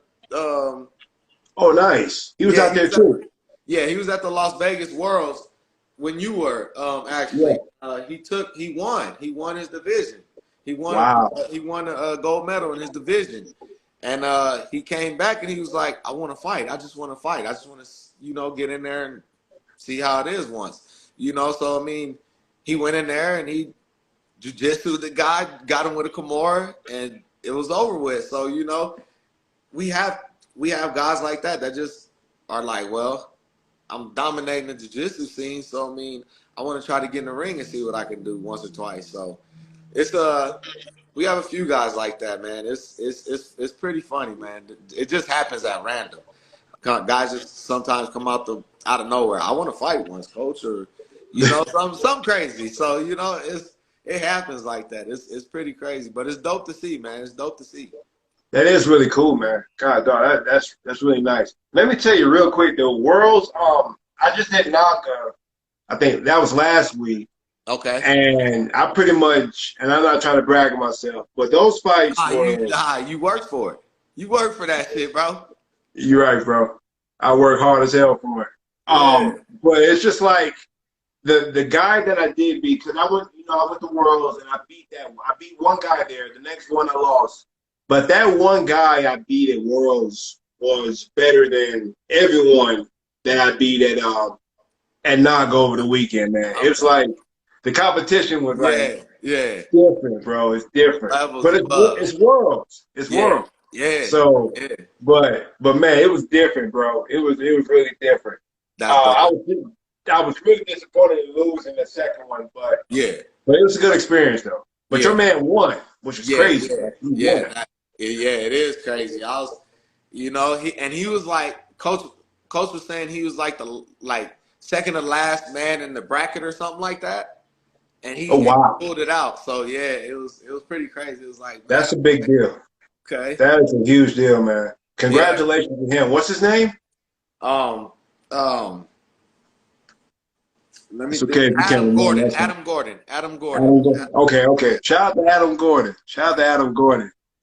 nice. He was out there too. He was at the Las Vegas Worlds when you were actually. Yeah. He won. He won his division. He won. Wow. He won a gold medal in his division, and he came back and he was like, "I want to fight. I just want to fight. I just want to, you know, get in there and see how it is once, you know." So I mean, he went in there and he jiu-jitsu the guy, got him with a Kimura, and it was over with. So you know, we have guys like that just are like, well, I'm dominating the jiu-jitsu scene, so I mean, I want to try to get in the ring and see what I can do once or twice. So it's we have a few guys like that, man. It's pretty funny, man. It just happens at random. Guys just sometimes come out of nowhere. I want to fight once, coach, or you know, something crazy. So you know, it happens like that. It's pretty crazy, but it's dope to see, man. It's dope to see. That is really cool, man. God, dog, that's really nice. Let me tell you real quick, the Worlds. I just did knock. I think that was last week. Okay. And I pretty much, and I'm not trying to brag on myself, but those fights were. You worked for it. You worked for that shit, bro. You're right, bro. I work hard as hell for it. But it's just like the guy that I did beat, because I went to Worlds and I beat one guy there. The next one I lost. But that one guy I beat at Worlds was better than everyone that I beat at NOG over the weekend, man. Okay. It was like the competition was like different, bro. It's different. But it's Worlds. It's Worlds. Yeah. So but man, it was different, bro. It was really different. I was really disappointed to lose in the second one, but it was a good experience though. But your man won, which is crazy. It is crazy. I was, you know, he was like, coach was saying he was like the second to last man in the bracket or something like that, and he pulled it out. So yeah, it was pretty crazy. It was like, man, that's a big deal. Okay, that is a huge deal, man. Congratulations to him. What's his name? Let me think. Adam Gordon. Okay. Shout out to Adam Gordon.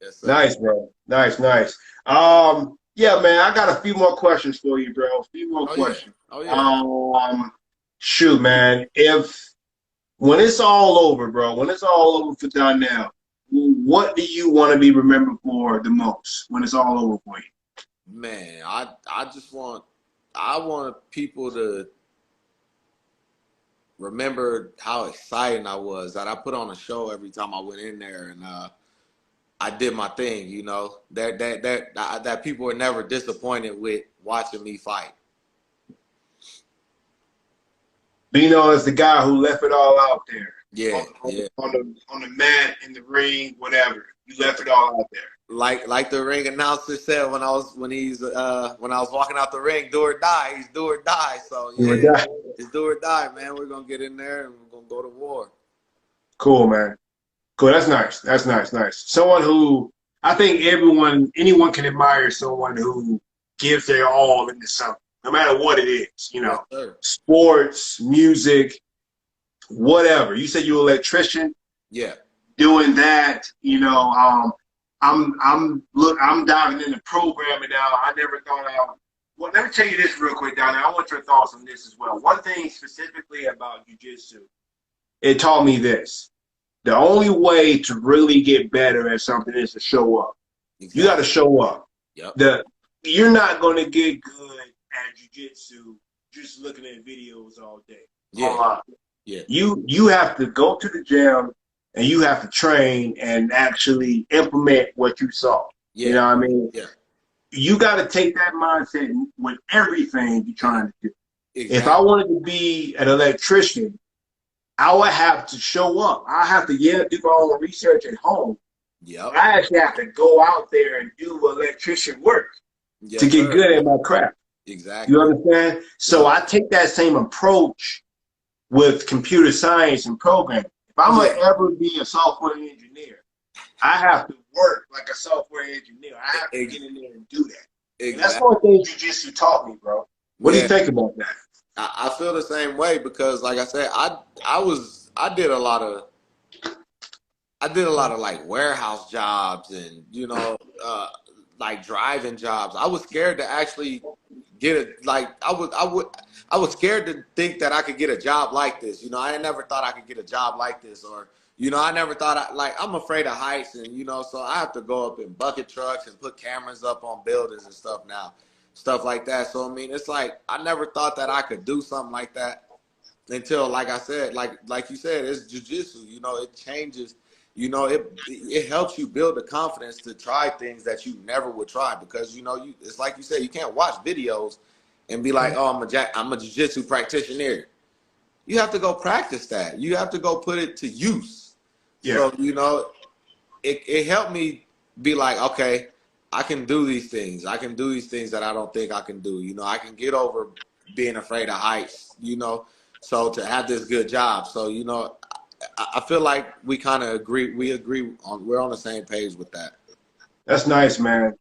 Yes, sir. Nice, bro. Nice. Yeah, man, I got a few more questions for you, bro. A few more questions. Shoot, man. When it's all over, bro, when it's all over for Donnell, what do you want to be remembered for the most when it's all over for you? Man, I want people to remember how exciting I was, that I put on a show every time I went in there, and I did my thing, you know, that people were never disappointed with watching me fight. Being known as the guy who left it all out there. On the mat, in the ring, whatever. You left it all out there. Like the ring announcer said when I was walking out the ring, do or die. He's do or die. So yeah, it's It's do or die, man. We're gonna get in there and we're gonna go to war. Cool, man. Cool. That's nice. That's nice. Nice. Someone who I think anyone can admire someone who gives their all into something, no matter what it is. You Yes, know, sir. sports, music, whatever. You said you're an electrician. Yeah. Doing that, you know, I'm diving into programming now. I never thought I. Well, let me tell you this real quick, Donnell. I want your thoughts on this as well. One thing specifically about Jiu-Jitsu, it taught me this. The only way to really get better at something is to show up. Exactly. You got to show up. Yep. You're not going to get good at Jiu-Jitsu just looking at videos all day. Yeah. Yeah. You have to go to the gym and you have to train and actually implement what you saw. Yeah. You know what I mean? Yeah. You got to take that mindset with everything you're trying to do. Exactly. If I wanted to be an electrician, I would have to show up. I have to, do my own research at home. Yep. I actually have to go out there and do electrician work to get good at my craft. Exactly. You understand? So I take that same approach with computer science and programming. If I'm going to ever be a software engineer, I have to work like a software engineer. I have to get in there and do that. Exactly. And that's one thing Jiu-Jitsu taught me, bro. What do you think about that? I feel the same way because, like I said, I did a lot of like warehouse jobs and like driving jobs. I was scared to actually get it. Like I was scared to think that I could get a job like this. You know, I never thought I could get a job like this, or I never thought I'm afraid of heights, and so I have to go up in bucket trucks and put cameras up on buildings and stuff now. Stuff like that. So, I mean, it's like I never thought that I could do something like that until, like I said, like you said, it's jiu-jitsu. It changes. It helps you build the confidence to try things that you never would try because, it's like you said, you can't watch videos and be like, oh, I'm a jiu-jitsu practitioner. You have to go practice that. You have to go put it to use. Yeah. So, it helped me be like, okay, I can do these things. I can do these things that I don't think I can do. I can get over being afraid of heights, so to have this good job. So, I feel like we kind of agree. We're on the same page with that. That's nice, man.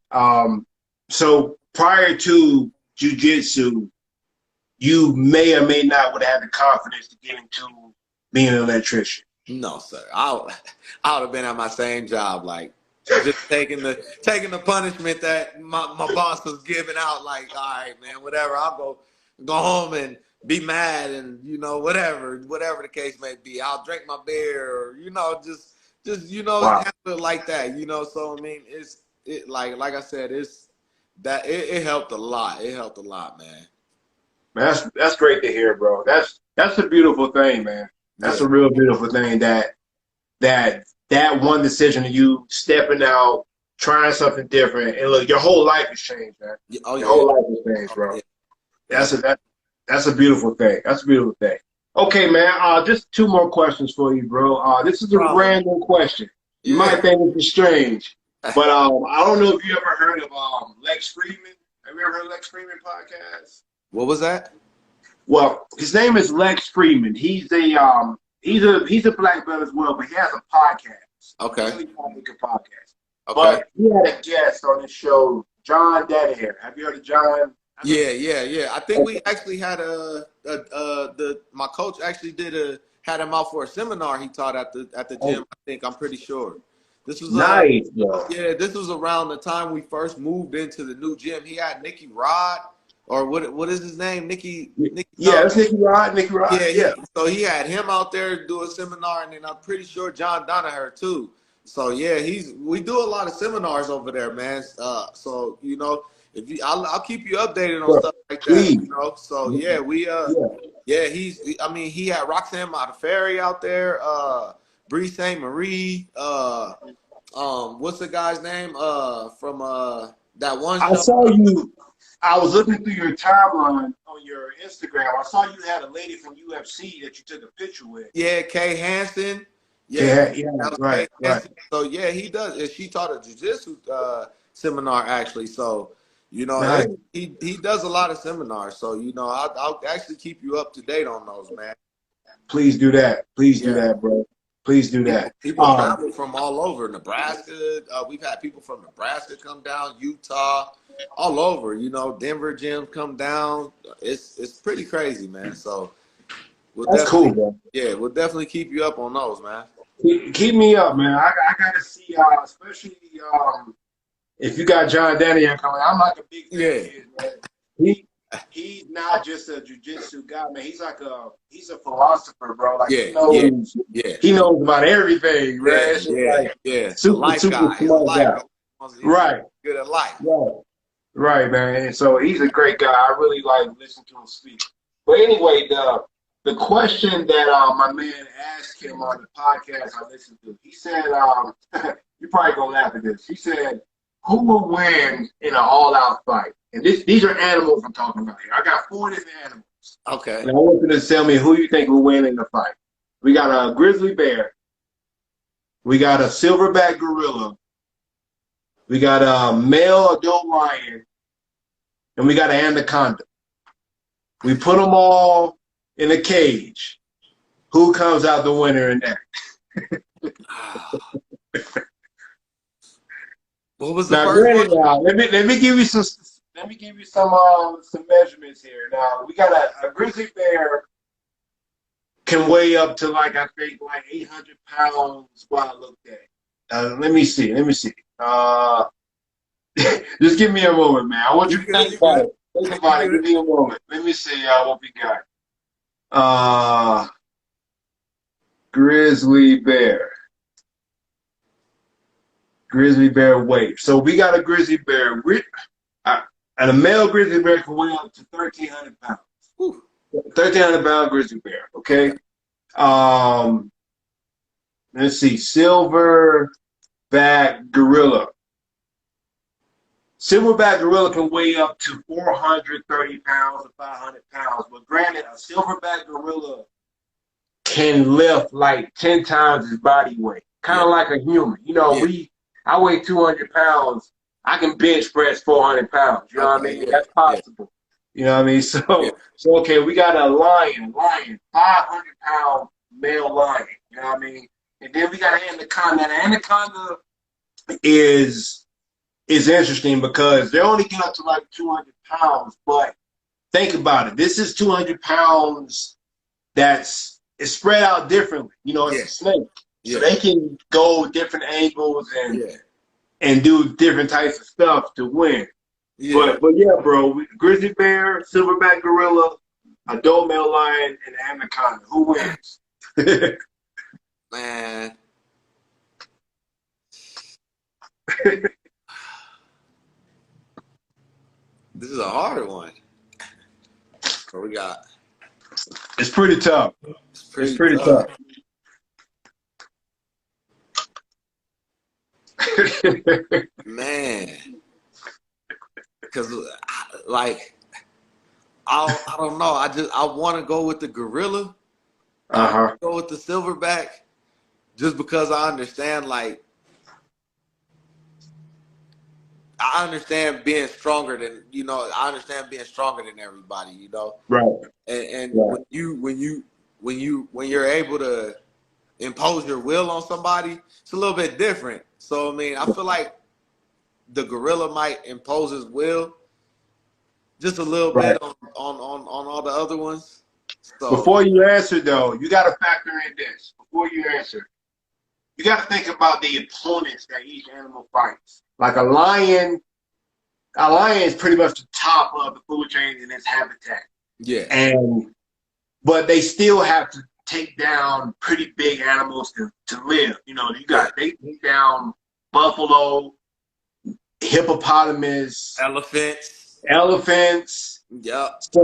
So prior to Jiu-Jitsu, you may or may not would have had the confidence to get into being an electrician. No, sir. I would have been at my same job, like, just taking the punishment that my boss was giving out. Like, all right, man, whatever. I'll go home and be mad and whatever the case may be. I'll drink my beer or just wow. Handle it like that. So I mean, it like I said, it helped a lot. It helped a lot, man. That's great to hear, bro. That's a beautiful thing, man. That's a real beautiful thing that one decision of you stepping out, trying something different, and look, your whole life has changed, man. Your whole life has changed, bro. Yeah. That's a beautiful thing. That's a beautiful thing. Okay, man. Just two more questions for you, bro. This is a random question. You might think it's strange, but I don't know if you ever heard of Lex Friedman. Have you ever heard of Lex Friedman podcast? What was that? Well, his name is Lex Friedman. He's a black belt as well, but he has a podcast. Okay. Really popular podcast. Okay. But he had a guest on his show, John Danaher. Have you heard of John? Yeah. I think we actually had my coach actually had him out for a seminar he taught at the gym. I'm pretty sure. This was nice. This was around the time we first moved into the new gym. He had Nicky Rod, or what is his name? Nicky. Yeah, it's Nicky Rod. Yeah. So he had him out there do a seminar, and then I'm pretty sure John Donnell too. So yeah, we do a lot of seminars over there, man. So I'll keep you updated on stuff like that. So he had Roxanne Modafferi out there, Bree St. Marie, what's the guy's name? From that one show. I was looking through your timeline on your Instagram. I saw you had a lady from UFC that you took a picture with. Yeah, Kay Hansen. Yeah, right. So yeah, he does. She taught a jiu-jitsu seminar actually. So You know, Nice. he does a lot of seminars, so you know, I'll actually keep you up to date on those, man. Please do that. Please do Yeah. that, bro. Please do that. People travel from all over Nebraska. We've had people from Nebraska come down, Utah, all over. You know, Denver gyms come down. It's pretty crazy, man. So That's cool, bro. yeah, we'll definitely keep you up on those, man. Keep me up, man. I gotta see, especially if you got John Daniel coming. I'm like a big fan of his, man. He's not just a jiu-jitsu guy, man. He's a philosopher, bro. Like he knows about everything, man. Super smart guy. Right. Good at life. Right, man. And so he's a great guy. I really like listening to him speak. But anyway, the question that my man asked him on the podcast I listened to, he said, you're probably gonna laugh at this. He said, who will win in an all-out fight? And these are animals I'm talking about here. I got 4 different animals. Okay. And I want you to tell me who you think will win in the fight. We got a grizzly bear. We got a silverback gorilla. We got a male adult lion. And we got an anaconda. We put them all in a cage. Who comes out the winner in that? What was the first one? Now, let me give you some measurements here. Now we got a grizzly bear can weigh up to like 800 pounds. While I looked at. Let me see. Just give me a moment, man. I want you to think about it. Think about it. Give me a moment. Let me see what we got. Grizzly bear. Grizzly bear weight. So we got a grizzly bear. And a male grizzly bear can weigh up to 1,300 pounds. 1,300 pound grizzly bear. Okay. Let's see. Silverback gorilla. Silverback gorilla can weigh up to 430 pounds or 500 pounds. But granted, a silverback gorilla can lift like 10 times his body weight. Kind of like a human. You know, I weigh 200 pounds. I can bench press 400 pounds. You know what I mean? That's possible. You know what I mean? So okay, we got a lion, 500-pound male lion. You know what I mean? And then we got an anaconda. And an anaconda is interesting because they only get up to like 200 pounds. But think about it. This is 200 pounds it's spread out differently. You know, it's a snake. So they can go different angles and do different types of stuff to win. But yeah, bro, grizzly bear, silverback gorilla, adult male lion, and anaconda. Who wins? Man. This is a hard one. What we got? It's pretty tough. It's pretty tough. Man, because like I don't know. I want to go with the gorilla. Go with the silverback, just because I understand. Like I understand being stronger than I understand being stronger than everybody. You know, right? And when you're able to impose your will on somebody, it's a little bit different. So I mean, I feel like the gorilla might impose his will just a little bit on all the other ones. So before you answer though, you got to factor in this. Before you answer, you got to think about the opponents that each animal fights. Like a lion is pretty much the top of the food chain in its habitat. Yeah. But they still have to take down pretty big animals to live. You know, they take down buffalo, hippopotamus, elephants. Yep. So,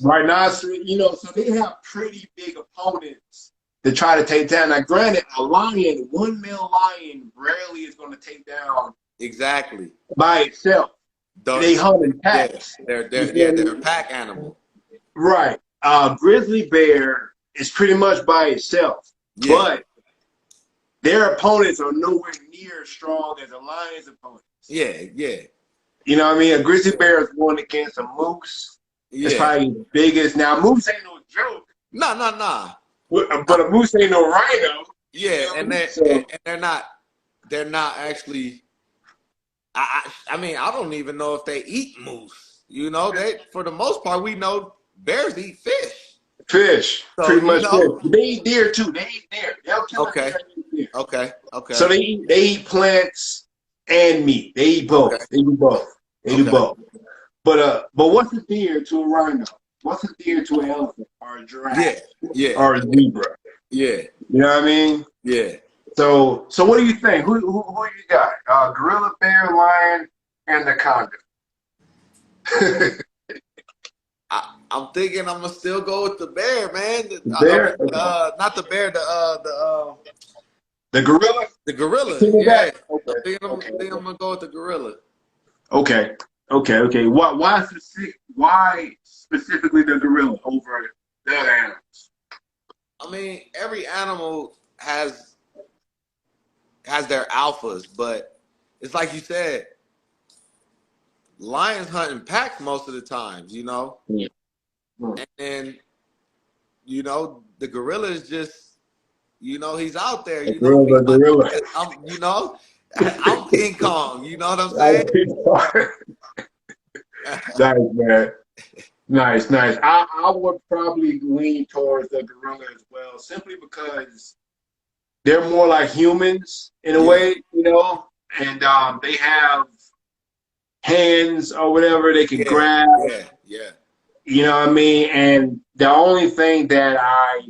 rhinoceros. You know, so they have pretty big opponents to try to take down. Now, granted, one male lion rarely is going to take down by itself. They hunt in packs. They're a pack animal. Right. Grizzly bear is pretty much by itself, but their opponents are nowhere near as strong as a lion's opponents. Yeah. You know what I mean? A grizzly bear is going against a moose. It's Yeah. probably the biggest. Now, a moose ain't no joke. Nah. But a moose ain't no rhino. Yeah, You know what I and mean? they So, and they're not actually. I mean, I don't even know if they eat moose. You know, they for the most part we know bears eat fish. fish, So pretty you much fish. know, They eat deer too. They eat deer. They'll kill a okay, deer and eat deer. okay, So they eat plants and meat. They eat okay, both. They do both. They do okay. both. But what's a deer to a rhino? What's a deer to an elephant or a Yeah, giraffe yeah, or a zebra? yeah, You know what I mean? yeah. So what do you think? Who you got? Gorilla, bear, lion, anaconda. I'm thinking I'm gonna still go with the bear, man. I mean, Bear? Okay. not the bear, The gorilla? the The gorilla. silverback? Yeah, Okay. I think I'm gonna go with the gorilla. Okay. Okay. Why specifically the gorilla over the other animals? I mean, every animal has their alphas, but it's like you said, lions hunt in packs most of the times, you know, Yeah. and then the gorilla is just he's out there, A you know what I mean? gorilla, gorilla. I'm King Kong, you know what I'm saying? Nice, man. Nice. I would probably lean towards the gorilla as well, simply because they're more like humans in a Yeah, way, and they have hands or whatever they can yeah, grab, yeah. you know what I mean? And the only thing that I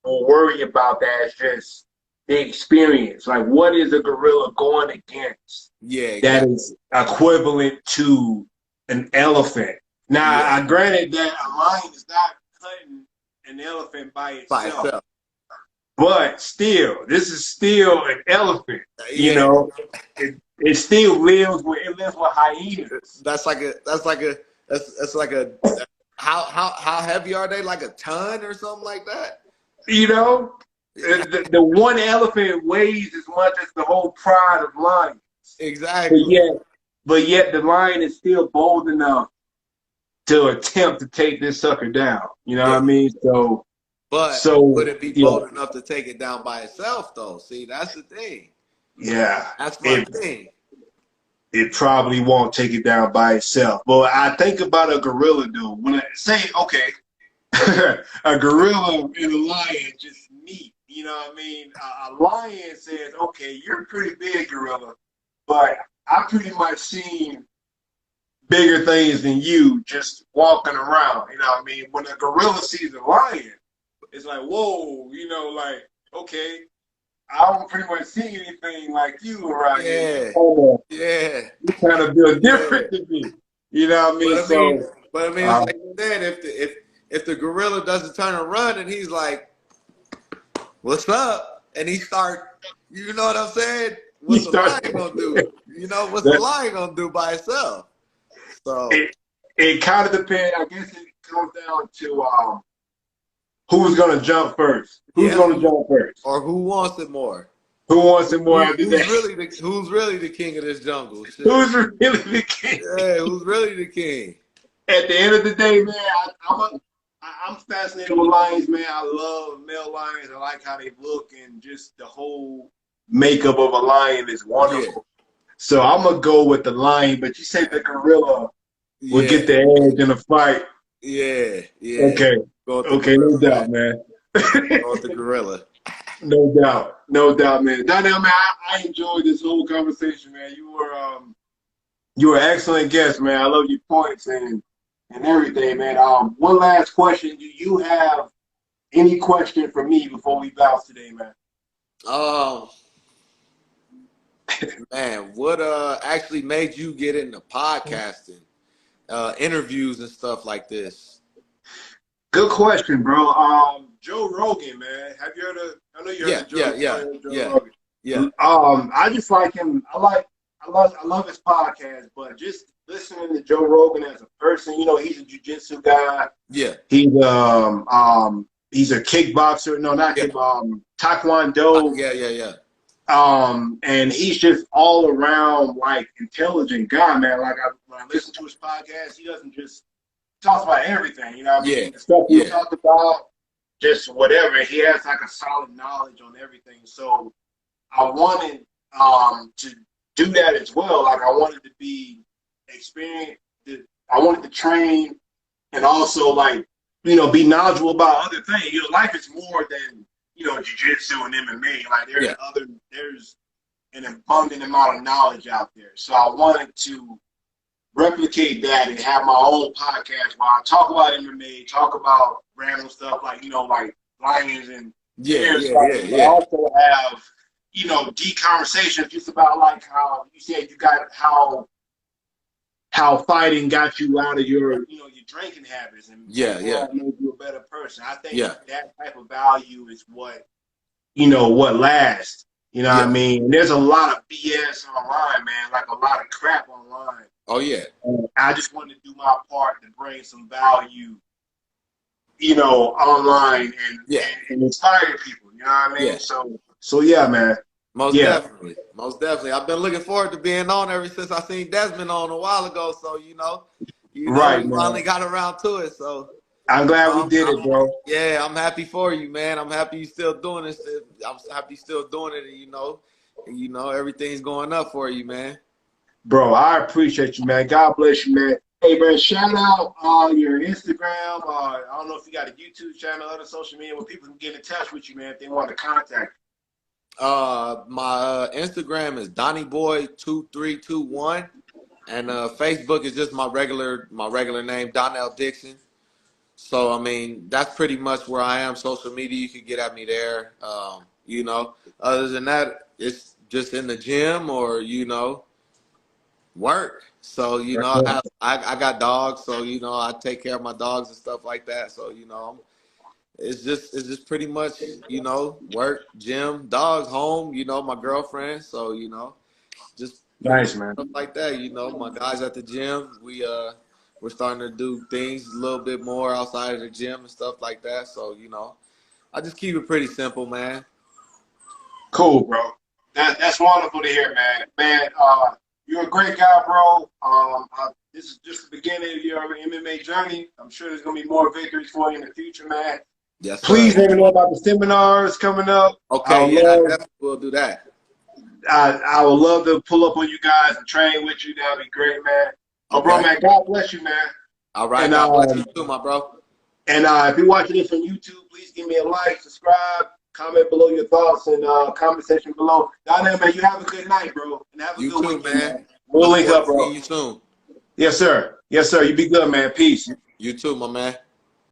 will worry about that is just the experience. Like, what is a gorilla going against Yeah, that exactly. is equivalent to an elephant? Now, Yeah, I granted that a lion is not hunting an elephant by by itself, itself. but still, this is still an elephant. You Yeah, know, it still lives with hyenas. that's like a how heavy are they? Like a ton or something like that? You know, the one elephant weighs as much as the whole pride of lions. But Exactly. yet, but yet the lion is still bold enough to attempt to take this sucker down. You know Yeah. what I mean? But would So it be yeah, bold enough to take it down by itself, though? See, that's the thing. yeah. That's my It thing. it probably won't take it down by itself. But I think about a gorilla, dude. When I say, okay, a gorilla and a lion just meet. You know what I mean? A lion says, okay, you're pretty big, gorilla, but I pretty much seen bigger things than you just walking around. You know what I mean? When a gorilla sees a lion, it's like, whoa, like, okay, I don't pretty much see anything like you around here. Yeah, yeah, You kind of feel yeah. different to me. You know what I mean? But I mean, So, it's uh, like you said, if the gorilla doesn't turn and run, and he's like, "What's up?" and he start, you know what I'm saying? you What's the start. lion gonna do? You know, what's the That, lion gonna do by itself? So it kind of depends. I guess it comes down to who's going to jump first. Who's yeah, going to jump first? or who wants it more? Who wants it more after that? Who's really the king of this jungle? Shit. Who's really the king? Yeah, who's really the king? At the end of the day, man, I'm fascinated with lions, man. I love male lions. I like how they look, and just the whole makeup of a lion is Yeah, wonderful. So I'm gonna go with the lion, but you say the gorilla will yeah, get the edge in a fight. yeah. Okay, Go with the okay, no gorilla, man. doubt, man. Go with the gorilla. No doubt, man. Donnell, man, I enjoyed this whole conversation, man. You were an excellent guest, man. I love your points and everything, man. One last question: do you have any question for me before we bounce today, man? Um, Man, what actually made you get into podcasting, interviews and stuff like this? Good question, bro. Joe Rogan, man. Have you heard of? I know you heard Yeah, of yeah, yeah, Joe yeah, Rogan. yeah, I just like him. I love his podcast, but just listening to Joe Rogan as a person, he's a jiu-jitsu guy. yeah, He's a kickboxer. No, not yeah, kick. Taekwondo. yeah, yeah, yeah. And he's just all around like intelligent guy, man. Like when I listen to his podcast, he doesn't just talks about everything, you know what I Yeah, mean? The stuff we yeah, talked about, just whatever. He has like a solid knowledge on everything. So I wanted to do that as well. Like I wanted to be experienced. I wanted to train and also like, you know, be knowledgeable about other things. You know, life is more than, you know, jiu-jitsu and MMA. Like yeah, there's an abundant amount of knowledge out there. So I wanted to replicate that and have my own podcast where I talk about MMA, talk about random stuff like, you know, like lions and yeah, bears yeah, yeah, fighting, but yeah, also have, you know, deep conversations just about like how you said you got how fighting got you out of your, you know, your drinking habits and yeah, yeah, made you a better person. I think yeah, that type of value is what, you know, what lasts. You know what I yeah. mean? There's a lot of BS online, man, like a lot of crap online. Oh yeah, I just wanted to do my part to bring some value, you know, online yeah, and inspire people. You know what I yeah. mean? So yeah, man. Most Yeah, definitely, most definitely. I've been looking forward to being on ever since I seen Desmond on a while ago. So right, we finally man. got around to it. So I'm glad we did it, bro. yeah, I'm happy for you, man. I'm happy you still doing this. I'm happy you still doing it, and everything's going up for you, man. Bro, I appreciate you, man. God bless you, man. Hey, man, shout out your Instagram. I don't know if you got a YouTube channel, other social media where people can get in touch with you, man, if they want to contact My Instagram is DonnieBoy2321, and Facebook is just my regular name, Donnell Dixon. So I mean, that's pretty much where I am. Social media, you can get at me there. Other than that, it's just in the gym or work. So you. I got dogs, so I take care of my dogs and stuff like that. So it's just pretty much work, gym, dogs, home. My girlfriend. So just pretty much Nice, man. stuff like that. My guys at the gym, we're starting to do things a little bit more outside of the gym and stuff like that. So I just keep it pretty simple, man. Cool, bro. That's wonderful to hear, man. Man, you're a great guy, bro. This is just the beginning of your MMA journey. I'm sure there's gonna be more victories for you in the future, man. Yes, sir. Please let me know about the seminars coming up. I Okay, would yeah, I love, definitely will do that. I would love to pull up on you guys and train with you. That'd be great, man. Oh, bro, Okay. man, God bless you, man. All right. And God bless you too, my bro. if you're watching this on YouTube, please give me a like, subscribe, comment below your thoughts, and comment section below. Donnell, man, you have a good night, bro, and have a You good too, weekend, man. man. We'll Look link forward up, to seeing bro. you soon. Yes, sir. Yes, sir. You be good, man. Peace. You too, my man.